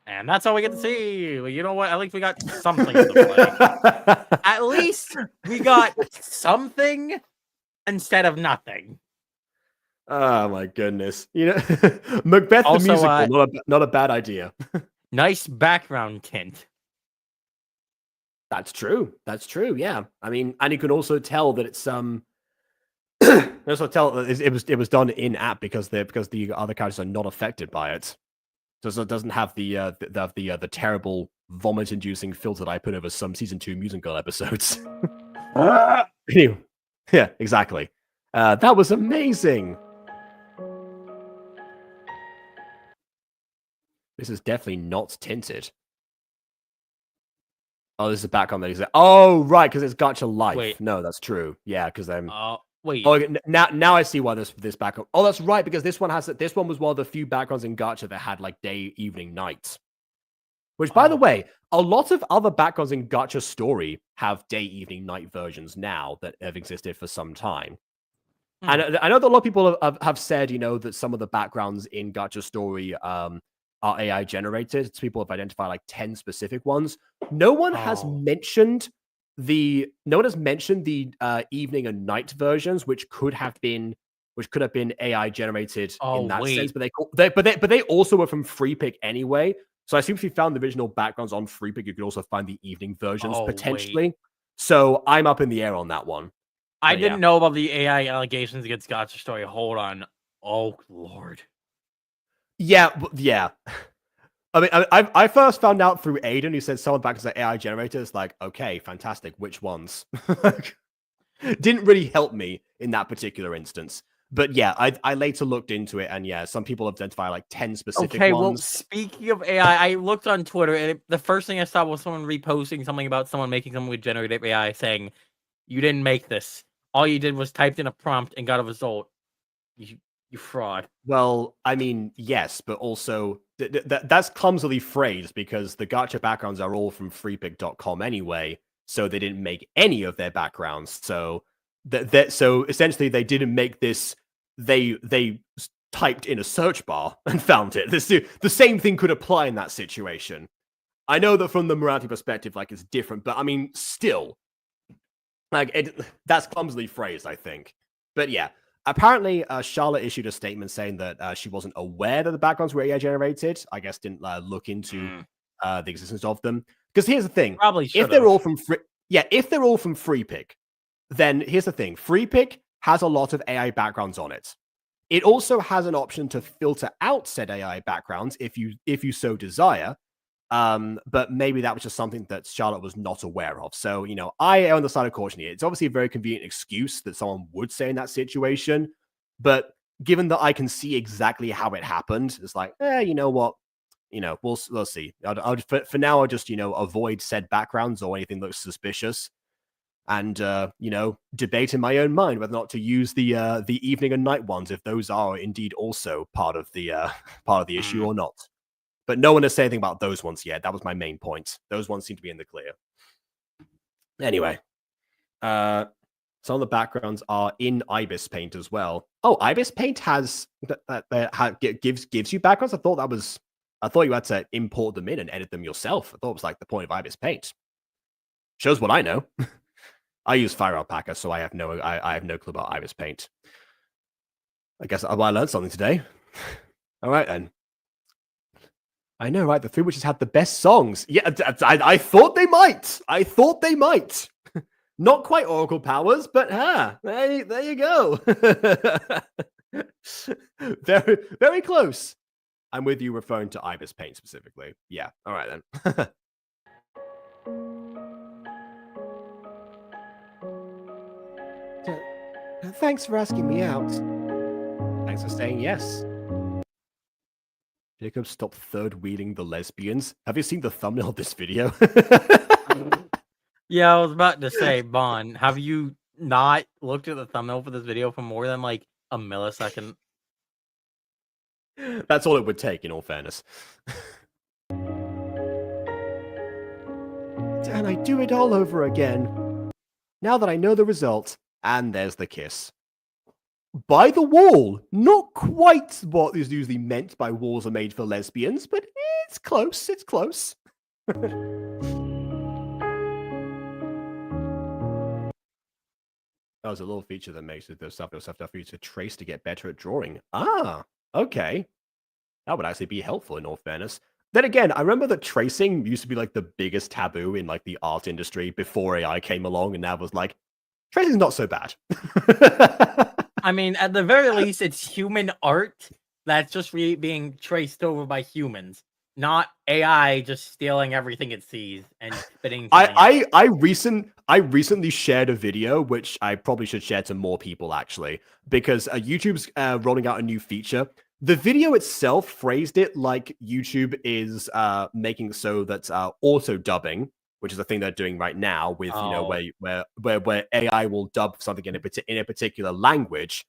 And that's all we get to see. Well, you know what? At least we got something in the play. At least we got something instead of nothing. Oh my goodness. You know, Macbeth the Also, musical, not a bad idea. nice background tint. That's true. That's true. Yeah. I mean, and you can also tell that it's also tell that it was done in app because the other characters are not affected by it. So it doesn't have the terrible vomit-inducing filter that I put over some season 2 Music Girl episodes. Anyway, yeah, exactly. That was amazing. This is definitely not tinted. Oh, this is back on the. Oh, right, because it's Gacha Life. Wait. No, that's true. Yeah, because I'm. Wait. Oh, now I see why this background. Oh, that's right, because this one was one of the few backgrounds in Gacha that had like day, evening, night. Which, by the way, a lot of other backgrounds in Gacha Story have day, evening, night versions now that have existed for some time. And I know that a lot of people have said, you know, that some of the backgrounds in Gacha Story are AI generated. People have identified like 10 specific ones. No one has mentioned the evening and night versions, which could have been AI generated in that sense. But they also were from FreePick anyway. So I assume if you found the original backgrounds on FreePick, you could also find the evening versions potentially. So I'm up in the air on that one. I didn't know about the AI allegations against Gacha Story. Hold on. Oh Lord. Yeah. I mean, I first found out through Aiden, who said someone back as an AI generator. It's like, okay, fantastic. Which ones? Didn't really help me in that particular instance. But yeah, I later looked into it, and yeah, some people identify like 10 specific ones. Well, speaking of AI, I looked on Twitter, and the first thing I saw was someone reposting something about someone making something with generative AI saying, "You didn't make this. All you did was typed in a prompt and got a result. You fraud." Well, I mean, yes, but also that's clumsily phrased because the Gacha backgrounds are all from freepick.com anyway, so they didn't make any of their backgrounds. So so essentially they didn't make this. They typed in a search bar and found it. The same thing could apply in that situation. I know that from the Marathi perspective, like it's different, but I mean, still, like that's clumsily phrased, I think. But yeah. Apparently, Charlotte issued a statement saying that she wasn't aware that the backgrounds were AI generated. I guess didn't look into the existence of them. Because here's the thing: Probably if they're all from FreePick, then here's the thing: FreePick has a lot of AI backgrounds on it. It also has an option to filter out said AI backgrounds if you so desire. But maybe that was just something that Charlotte was not aware of. So, you know, I am on the side of caution here. It's obviously a very convenient excuse that someone would say in that situation. But given that I can see exactly how it happened, it's like, you know what? You know, we'll see. For now, I'll just, you know, avoid said backgrounds or anything that looks suspicious. And, you know, debate in my own mind whether or not to use the evening and night ones, if those are indeed also part of the issue or not. But no one has said anything about those ones yet. That was my main point. Those ones seem to be in the clear. Anyway, some of the backgrounds are in Ibis Paint as well. Oh, Ibis Paint gives you backgrounds. I thought you had to import them in and edit them yourself. I thought it was like the point of Ibis Paint. Shows what I know. I use Fire Alpaca, so I have no clue about Ibis Paint. I guess I learned something today. All right then. I know, right? The Three Witches had the best songs. Yeah, I thought they might. Not quite Oracle powers, but there you go. Very, very close. I'm with you referring to Ibis Paint specifically. Yeah, all right then. Thanks for asking me out. Thanks for saying yes. Jacob, stop third wheeling the lesbians. Have you seen the thumbnail of this video? Yeah, I was about to say, Bon, have you not looked at the thumbnail for this video for more than like a millisecond? That's all it would take, in all fairness. And I do it all over again. Now that I know the result. And there's the kiss. By the wall. Not quite what is usually meant by walls are made for lesbians, but it's close. It's close. That was a little feature that makes the stuff for you to trace to get better at drawing. Ah, okay. That would actually be helpful in all fairness. Then again, I remember that tracing used to be like the biggest taboo in like the art industry before AI came along, and now it was like, tracing's not so bad. I mean, at the very least, it's human art that's just being traced over by humans, not AI just stealing everything it sees and spitting. I recently shared a video, which I probably should share to more people actually, because YouTube's rolling out a new feature. The video itself phrased it like YouTube is making so that auto dubbing, which is a thing they're doing right now, with where AI will dub something in a particular language,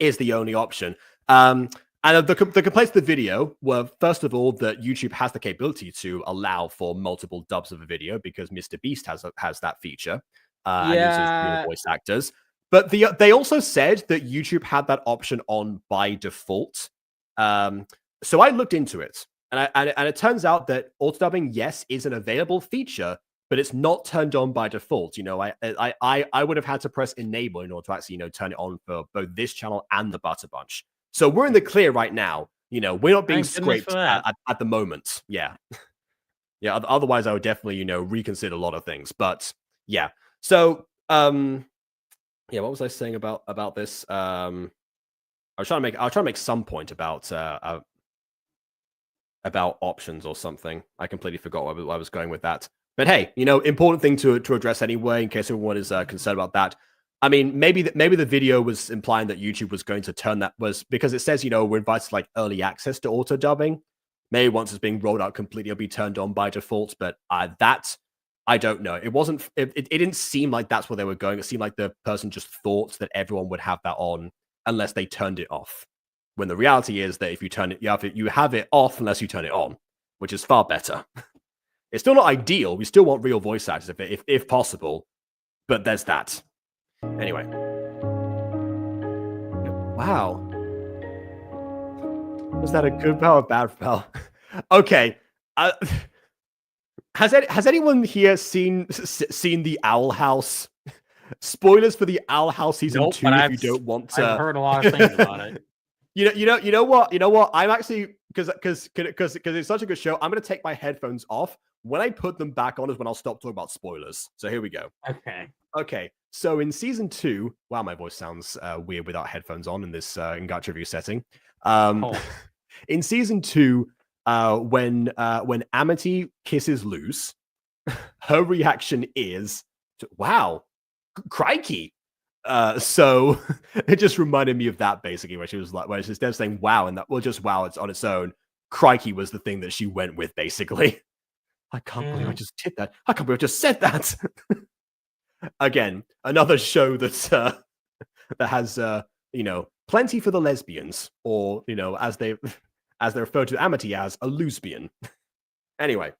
is the only option. And the complaints of the video were, first of all, that YouTube has the capability to allow for multiple dubs of a video because Mr. Beast has that feature and uses real voice actors. But they also said that YouTube had that option on by default. So I looked into it, and it turns out that auto dubbing, yes, is an available feature, but it's not turned on by default. I would have had to press enable in order to actually turn it on for both this channel and the Butter Bunch. So we're in the clear right now. We're not being scraped at the moment. Yeah. Yeah. Otherwise, I would definitely, reconsider a lot of things. But yeah. So, yeah, what was I saying about this? I was trying to make some point about options or something. I completely forgot where I was going with that. But hey, important thing to address anyway, in case everyone is concerned about that. I mean, maybe the video was implying that YouTube was going to turn that, was because it says, we're invited to like early access to auto dubbing. Maybe once it's being rolled out completely, it'll be turned on by default. But that, I don't know. It wasn't. It didn't seem like that's where they were going. It seemed like the person just thought that everyone would have that on unless they turned it off. When the reality is that if you turn it, you have it off unless you turn it on, which is far better. It's still not ideal. We still want real voice actors if possible, but there's that. Anyway. Wow. Was that a good spell or bad spell? Okay. Has anyone here seen the Owl House? Spoilers for the Owl House season 2 if you don't want to. I've heard a lot of things about it. You know what? I'm actually, because it's such a good show, I'm gonna take my headphones off. When I put them back on is when I'll stop talking about spoilers. So here we go. Okay. So in season 2, wow, my voice sounds weird without headphones on in this in Gacha review setting. In season 2, when Amity kisses Luz, her reaction is, wow, crikey. So it just reminded me of that basically, where she was like, where she's instead of saying wow and that, well, just wow, it's on its own. Crikey was the thing that she went with basically. I can't believe I just did that. I can't believe I just said that. Again, another show that has plenty for the lesbians, or as they refer to Amity as, a lesbian. Anyway,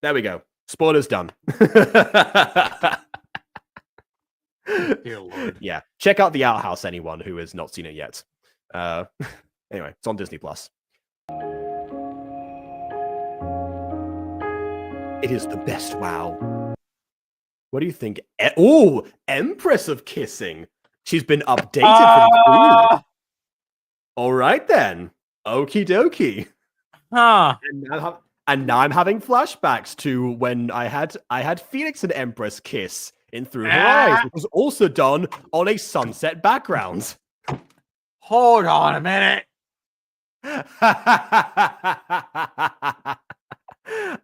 there we go. Spoilers done. Dear Lord. Yeah, check out the Owl House, anyone who has not seen it yet. Anyway, it's on Disney Plus. It is the best WoW. What do you think? Oh, Empress of Kissing. She's been updated from Queen. All right then. Okie dokie. And now I'm having flashbacks to when I had Phoenix and Empress kiss in Through Her Eyes, which was also done on a sunset background. Hold on a minute.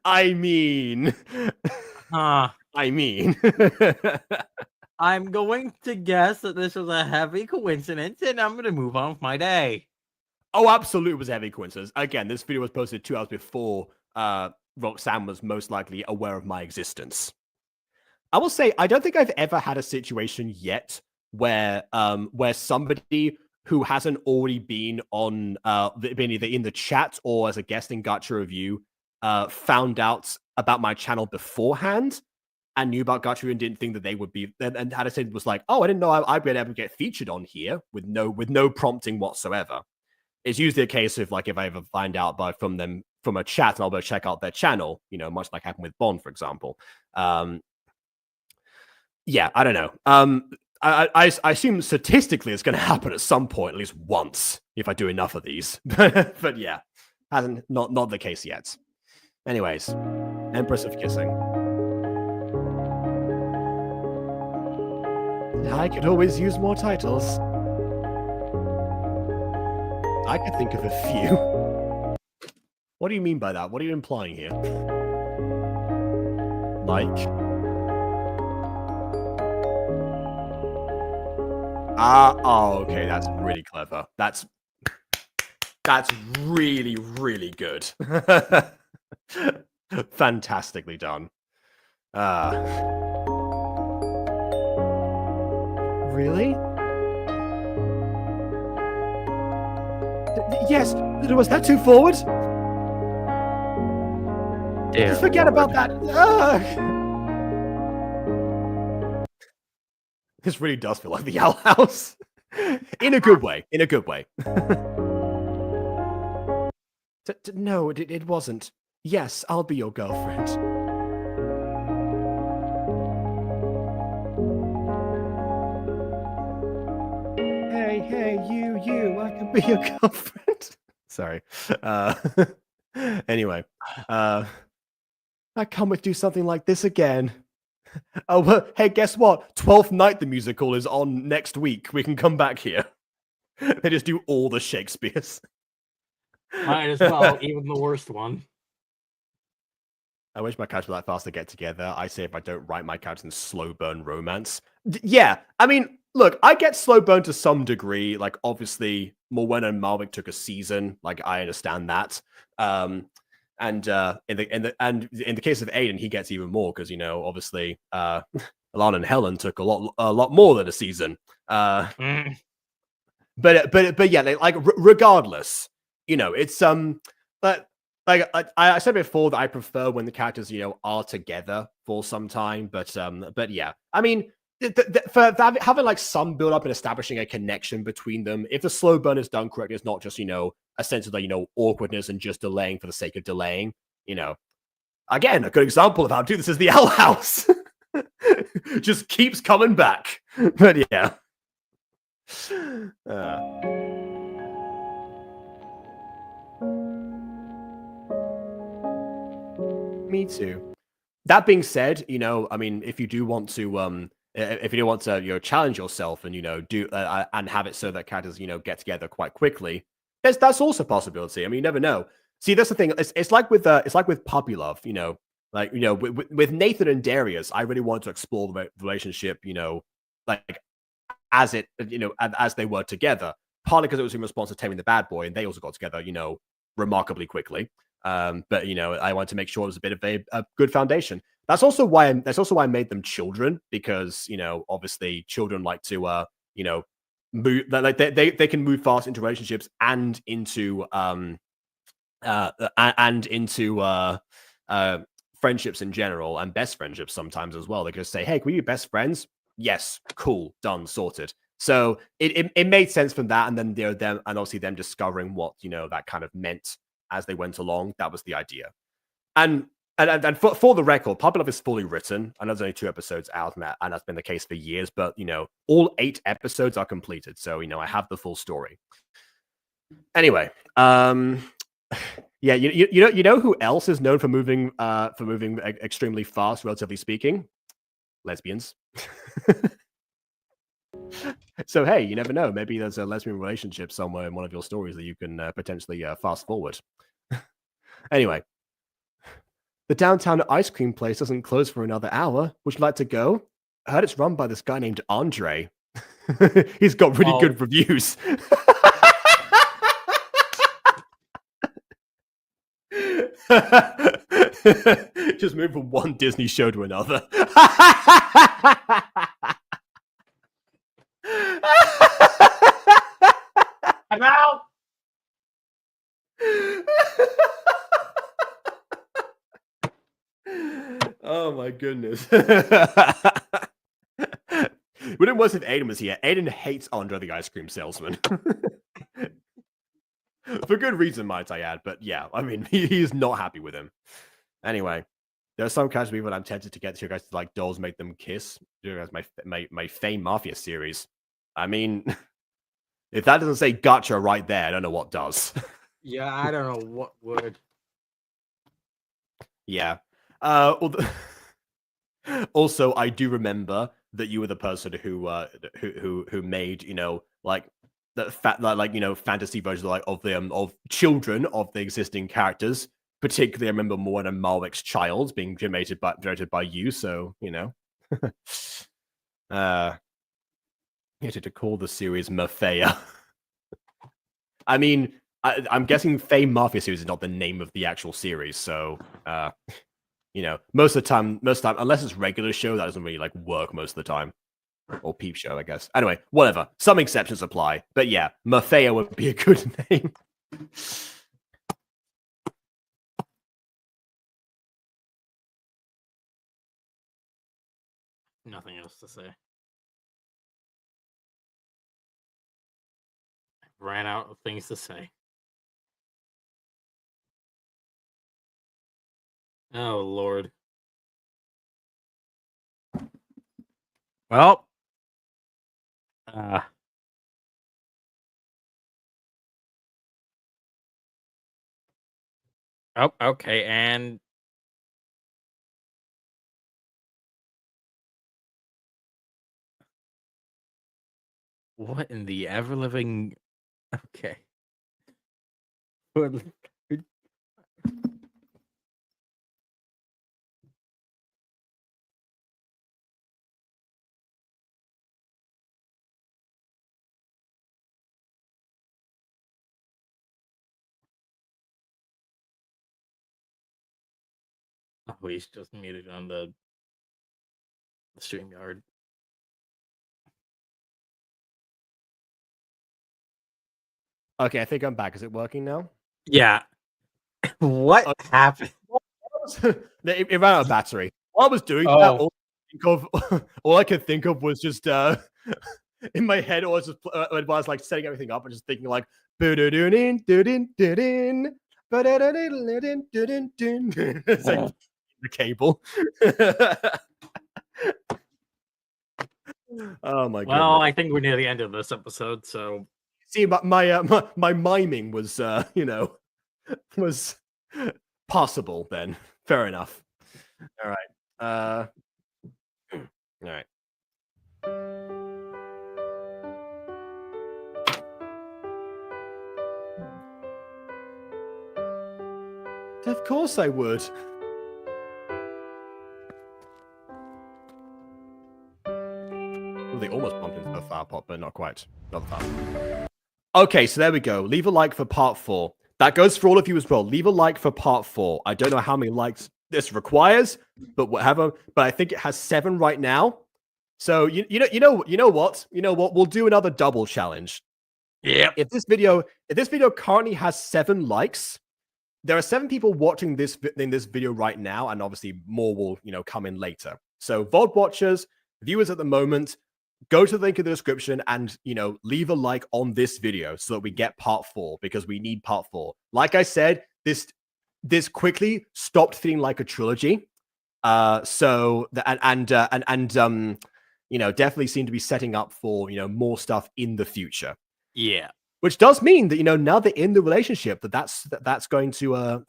I mean, I'm going to guess that this was a heavy coincidence, and I'm going to move on with my day. Oh, absolutely, it was a heavy coincidence. Again, this video was posted 2 hours before Roxanne was most likely aware of my existence. I will say, I don't think I've ever had a situation yet where somebody who hasn't already been on been either in the chat or as a guest in Gacha Review found out about my channel beforehand and knew about Gacha Review and didn't think that they would be, and had said was like, oh, I didn't know I'd be able to get featured on here with no prompting whatsoever. It's usually a case of like if I ever find out from a chat and I'll go check out their channel, much like happened with Bond, for example. Yeah, I don't know. I assume statistically it's going to happen at some point, at least once, if I do enough of these. But yeah, hasn't not the case yet. Anyways, Empress of Kissing. I could always use more titles. I could think of a few. What do you mean by that? What are you implying here? Like? Oh, okay, that's really clever. That's really, really good. Fantastically done. Really? Yes, was that too forward? Dear Forget about that. This really does feel like the Owl House. In a good way. In a good way. No, it wasn't. Yes, I'll be your girlfriend. Hey, you, I can be your girlfriend. Sorry. Anyway, I can't wait to do something like this again. Oh, well, hey, guess what? 12th Night the musical is on next week. We can come back here. They just do all the Shakespeares. Might as well, even the worst one. I wish my characters were that fast to get together. I say if I don't write my characters in slow burn romance. Yeah, I mean, look, I get slow burn to some degree. Like, obviously, Morwenna and Malvik took a season. Like, I understand that. And in the case of Aiden, he gets even more because, you know, obviously, Alana and Helen took a lot more than a season. But yeah, like regardless, you know, it's but like I said before that I prefer when the characters, you know, are together for some time. But yeah, I mean, for having like some build up and establishing a connection between them, if the slow burn is done correctly, it's not just, you know, a sense of like, you know, awkwardness and just delaying for the sake of delaying. You know, again, a good example of how to do this is the Owl House. Just keeps coming back. But yeah. Me too. That being said, you know, I mean, if you do want to, you know, challenge yourself and, you know, do and have it so that characters, you know, get together quite quickly, that's also a possibility. I mean, you never know. See, that's the thing. It's like with puppy love, you know, like, you know, with Nathan and Darius, I really wanted to explore the relationship, you know, like as it, you know, as they were together. Partly because it was in response to Taming the Bad Boy, and they also got together, you know, remarkably quickly. But you know, I wanted to make sure it was a bit of a good foundation. That's also why I made them children, because, you know, obviously children like to you know, move, like they can move fast into relationships and into friendships in general, and best friendships sometimes as well. They just say, hey, can we be best friends? Yes, cool, done, sorted. So it made sense from that, and then, you know, them, and obviously them discovering what, you know, that kind of meant as they went along. That was the idea. And for the record, Puppy Love is fully written. I know there's only 2 episodes out, and that's been the case for years, but, you know, all 8 episodes are completed. So, you know, I have the full story. Anyway, yeah, you know who else is known for moving extremely fast, relatively speaking? Lesbians. So hey, you never know. Maybe there's a lesbian relationship somewhere in one of your stories that you can potentially fast forward. Anyway, the downtown ice cream place doesn't close for another hour. Would you like to go? I heard it's run by this guy named Andre. He's got really good reviews. Just move from one Disney show to another. I'm out. Oh my goodness. Would it worse if Aiden was here? Aiden hates Andre the ice cream salesman. For good reason, might I add. But yeah, I mean, he's not happy with him. Anyway, there are some kinds of people I'm tempted to get to guys to like dolls make them kiss. As my Fame Mafia series. I mean, if that doesn't say Gacha right there, I don't know what does. Yeah, I don't know what would. Yeah. Also, I do remember that you were the person who made, you know, like like you know, fantasy versions of the of children of the existing characters. Particularly, I remember more than Malwik's child being directed by you. So you know, you had to call the series Mafia. I mean, I'm guessing Fame Mafia series is not the name of the actual series, so you know, most of the time, unless it's regular show, that doesn't really like work most of the time. Or Peep Show, I guess. Anyway, whatever. Some exceptions apply. But yeah, Mafia would be a good name. Nothing else to say. Ran out of things to say. Oh Lord. Well. Oh, okay, and what in the ever living? Okay. Oh, he's just muted on the StreamYard. Okay, I think I'm back. Is it working now? Yeah. What happened? It ran out of battery. While I was doing that, all I could think of was just in my head, or just when I was like setting everything up and just thinking like it's like the cable. Oh my god. Well, I think we're near the end of this episode, so see, my miming was you know, was possible then. Fair enough. All right. All right. Of course I would. Well, they almost bumped into the flower pot, but not quite. Not the flower. Okay, so there we go. Leave a like for part 4. That goes for all of you as well. Leave a like for part 4. I don't know how many likes this requires, but whatever. But I think it has 7 right now. So you know what? We'll do another double challenge. yeah. If this video currently has 7 likes, there are 7 people watching this in this video right now, and obviously more will come in later. So VOD watchers, viewers at the moment, go to the link in the description and leave a like on this video so that we get part 4, because we need part 4. Like I said, this quickly stopped feeling like a trilogy. So definitely seem to be setting up for more stuff in the future. Yeah. Which does mean that now they're in the relationship, that's going to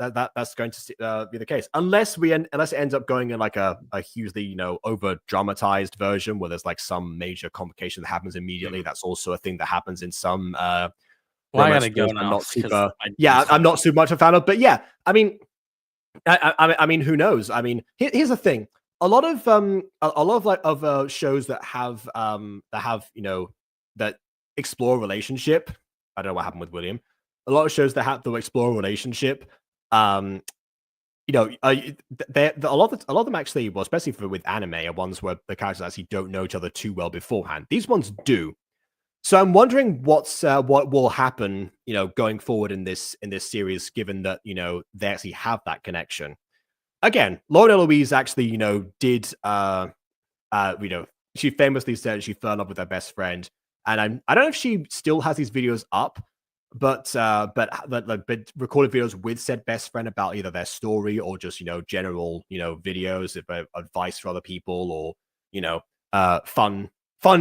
be the case, unless it ends up going in like a hugely over dramatized version where there's like some major complication that happens immediately. That's also a thing that happens in some. Well, I gotta go now. I'm not super. I'm not super much a fan of, but yeah, I mean, who knows? I mean, here's the thing: a lot of shows that have that explore relationship. I don't know what happened with William. A lot of shows that have to explore a relationship, a lot of them actually, well, especially with anime, are ones where the characters actually don't know each other too well beforehand. These ones do. So I'm wondering what will happen, going forward in this series, given that they actually have that connection. Again, Lauren Eloise actually, did she famously said she fell in love with her best friend. And I don't know if she still has these videos up, but recorded videos with said best friend about either their story or just general videos of advice for other people, or fun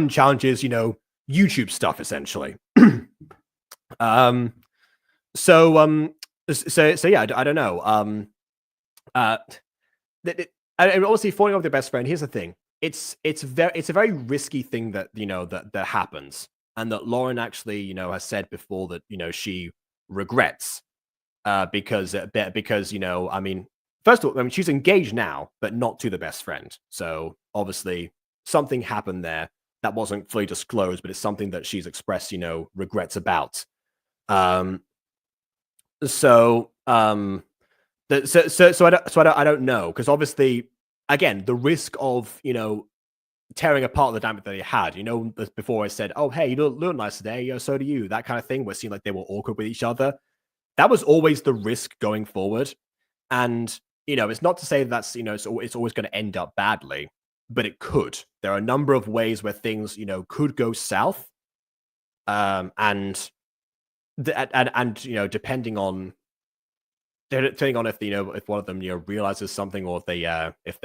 challenges, YouTube stuff essentially. um so yeah, I don't know. Uh and obviously falling off with your best friend, here's the thing. It's a very risky thing that that happens, and that Lauren actually has said before that she regrets, because I mean, first of all, I mean, she's engaged now, but not to the best friend. So obviously something happened there that wasn't fully disclosed, but it's something that she's expressed regrets about. Um so I don't know, because obviously, again, the risk of tearing apart the dynamic that they had. Before I said, "Oh, hey, you look nice today. So do you." That kind of thing, where it seemed like they were awkward with each other. That was always the risk going forward, and it's not to say that's it's always going to end up badly, but it could. There are a number of ways where things could go south, and depending on if one of them realizes something, or if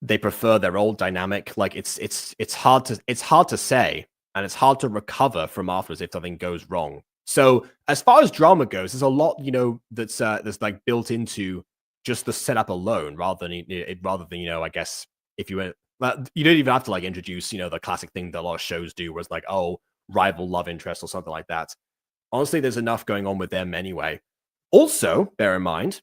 they prefer their old dynamic. Like it's hard to say, and it's hard to recover from afterwards if something goes wrong. So as far as drama goes, there's a lot that's like built into just the setup alone, rather than I guess if you went, you don't even have to like introduce the classic thing that a lot of shows do, where it's like, oh, rival love interest or something like that. Honestly, there's enough going on with them anyway. Also, bear in mind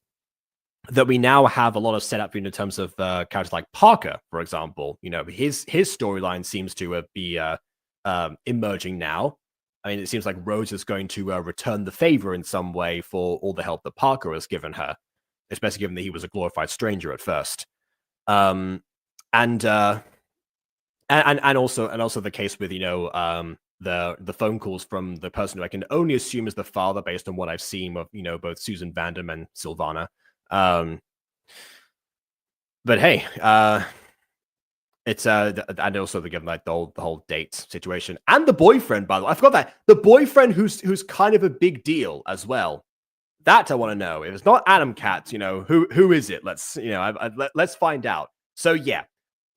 that we now have a lot of setup in terms of characters like Parker, for example. His storyline seems to be emerging now. I mean, it seems like Rose is going to return the favor in some way for all the help that Parker has given her, especially given that he was a glorified stranger at first. And also the case with the phone calls from the person who I can only assume is the father, based on what I've seen of both Susan Vandam and Sylvana. But hey, it's and also given like the whole date situation, and the boyfriend, by the way, I forgot that the boyfriend who's kind of a big deal as well. That I want to know. If it's not Adam Katz, who is it? Let's let's find out. So yeah,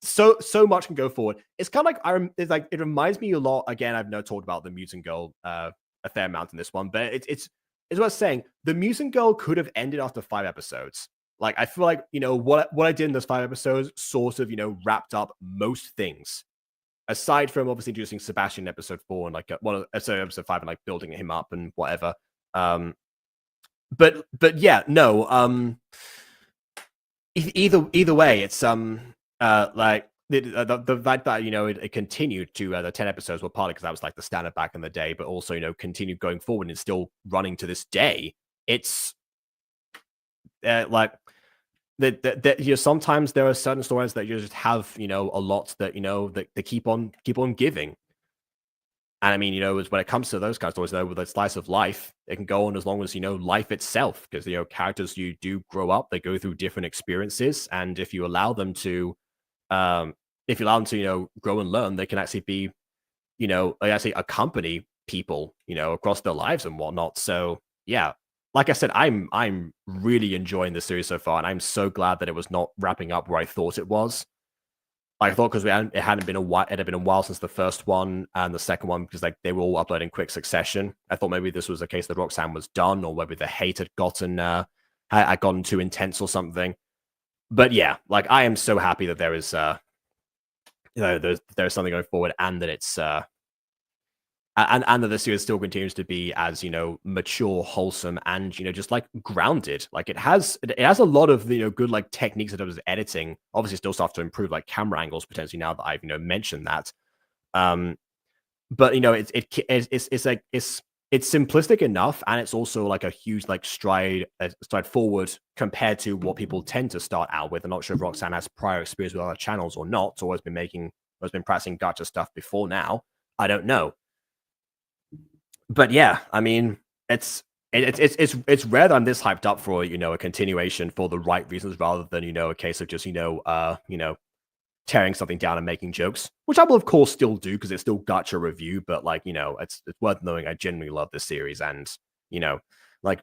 so much can go forward. It's kind of like it reminds me a lot. Again, I've now talked about the Mutant Girl a fair amount in this one, but it's what I was saying. The Mutant Girl could have ended after 5 episodes. Like, I feel like what I did in those 5 episodes sort of wrapped up most things, aside from obviously introducing Sebastian in episode 4 and like episode 5 and like building him up and whatever. But yeah, no. Either way, it's like the fact that it continued to the 10 episodes were partly because that was like the standard back in the day, but also continued going forward and still running to this day. It's like that sometimes there are certain stories that you just have a lot that that keep on giving. And I mean, when it comes to those kind of stories, though, with a slice of life, it can go on as long as life itself, because characters, you do grow up, they go through different experiences, and if you allow them to grow and learn, they can actually be they actually accompany people across their lives and whatnot. So yeah, like I said, I'm really enjoying the series so far, and I'm so glad that it was not wrapping up where I thought it was. I thought, because it had been a while since the first one and the second one, because like they were all uploading in quick succession. I thought maybe this was a case that Roxanne was done, or maybe the hate had gotten too intense or something. But yeah, like, I am so happy that there is there's something going forward, and that it's and that the series still continues to be as mature, wholesome, and just like grounded. Like, it has a lot of good like techniques in terms of editing. Obviously, still stuff to improve, like camera angles potentially, now that I've mentioned that. But it's like it's simplistic enough, and it's also like a huge like stride forward compared to what people tend to start out with. I'm not sure if Roxanne has prior experience with other channels or not, or has been practicing gacha stuff before now. I don't know. But yeah, I mean, it's rare that I'm this hyped up for a continuation for the right reasons, rather than a case of just tearing something down and making jokes, which I will of course still do because it's still Gacha review. But like, it's worth knowing I genuinely love this series, and like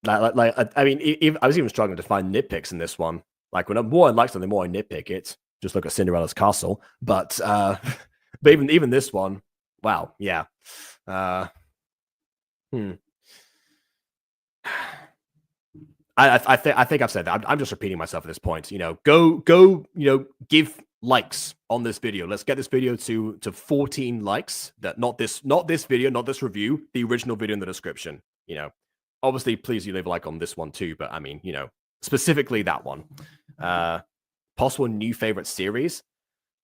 I mean, I was even struggling to find nitpicks in this one. Like when I like something, more I nitpick it. Just look at Cinderella's castle, but but even this one, wow, yeah. Hmm. I think I've said that. I'm just repeating myself at this point. Go. Give likes on this video. Let's get this video to 14 likes. That not this video, not this review. The original video in the description. Obviously, please you leave a like on this one too. But I mean, specifically that one. Possible new favorite series.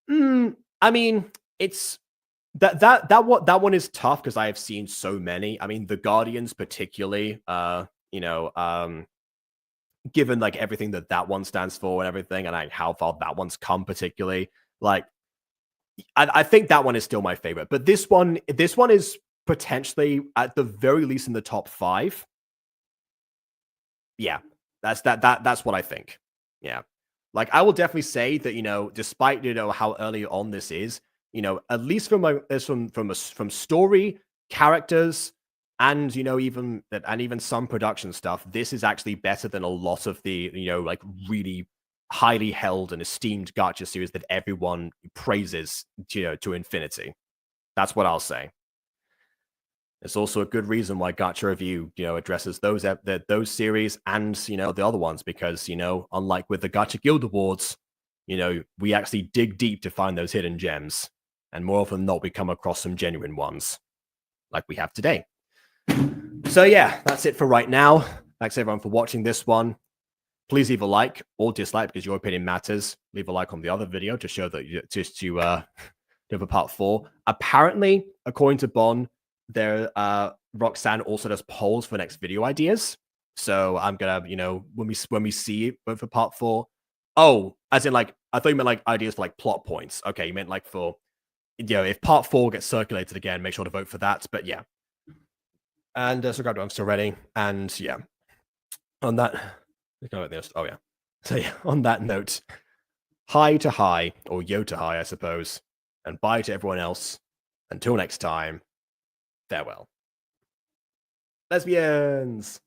I mean, it's that one is tough because I have seen so many. I mean, The Guardians particularly. Given like everything that one stands for and everything, and like how far that one's come particularly, like I think that one is still my favorite. But this one is potentially at the very least in the top 5. Yeah, that's what I think. Yeah, like I will definitely say that despite how early on this is, at least from story, characters, and even some production stuff, this is actually better than a lot of the like really highly held and esteemed Gacha series that everyone praises to infinity. That's what I'll say. It's also a good reason why Gacha Review addresses those series and the other ones, because unlike with the Gacha Guild Awards, we actually dig deep to find those hidden gems, and more often than not we come across some genuine ones like we have today. So yeah, that's it for right now. Thanks everyone for watching this one. Please leave a like or dislike because your opinion matters. Leave a like on the other video to show that to have a part 4. Apparently, according to Bon, Roxanne also does polls for next video ideas. So I'm gonna, when we see it for part 4. Oh, as in like I thought you meant like ideas for like plot points. Okay, you meant like for if part 4 gets circulated again, make sure to vote for that. But yeah. And subscribe to I'm still ready. And yeah, on that, oh yeah. So yeah, on that note, hi to hi, or yo to hi, I suppose, and bye to everyone else. Until next time, farewell. Lesbians!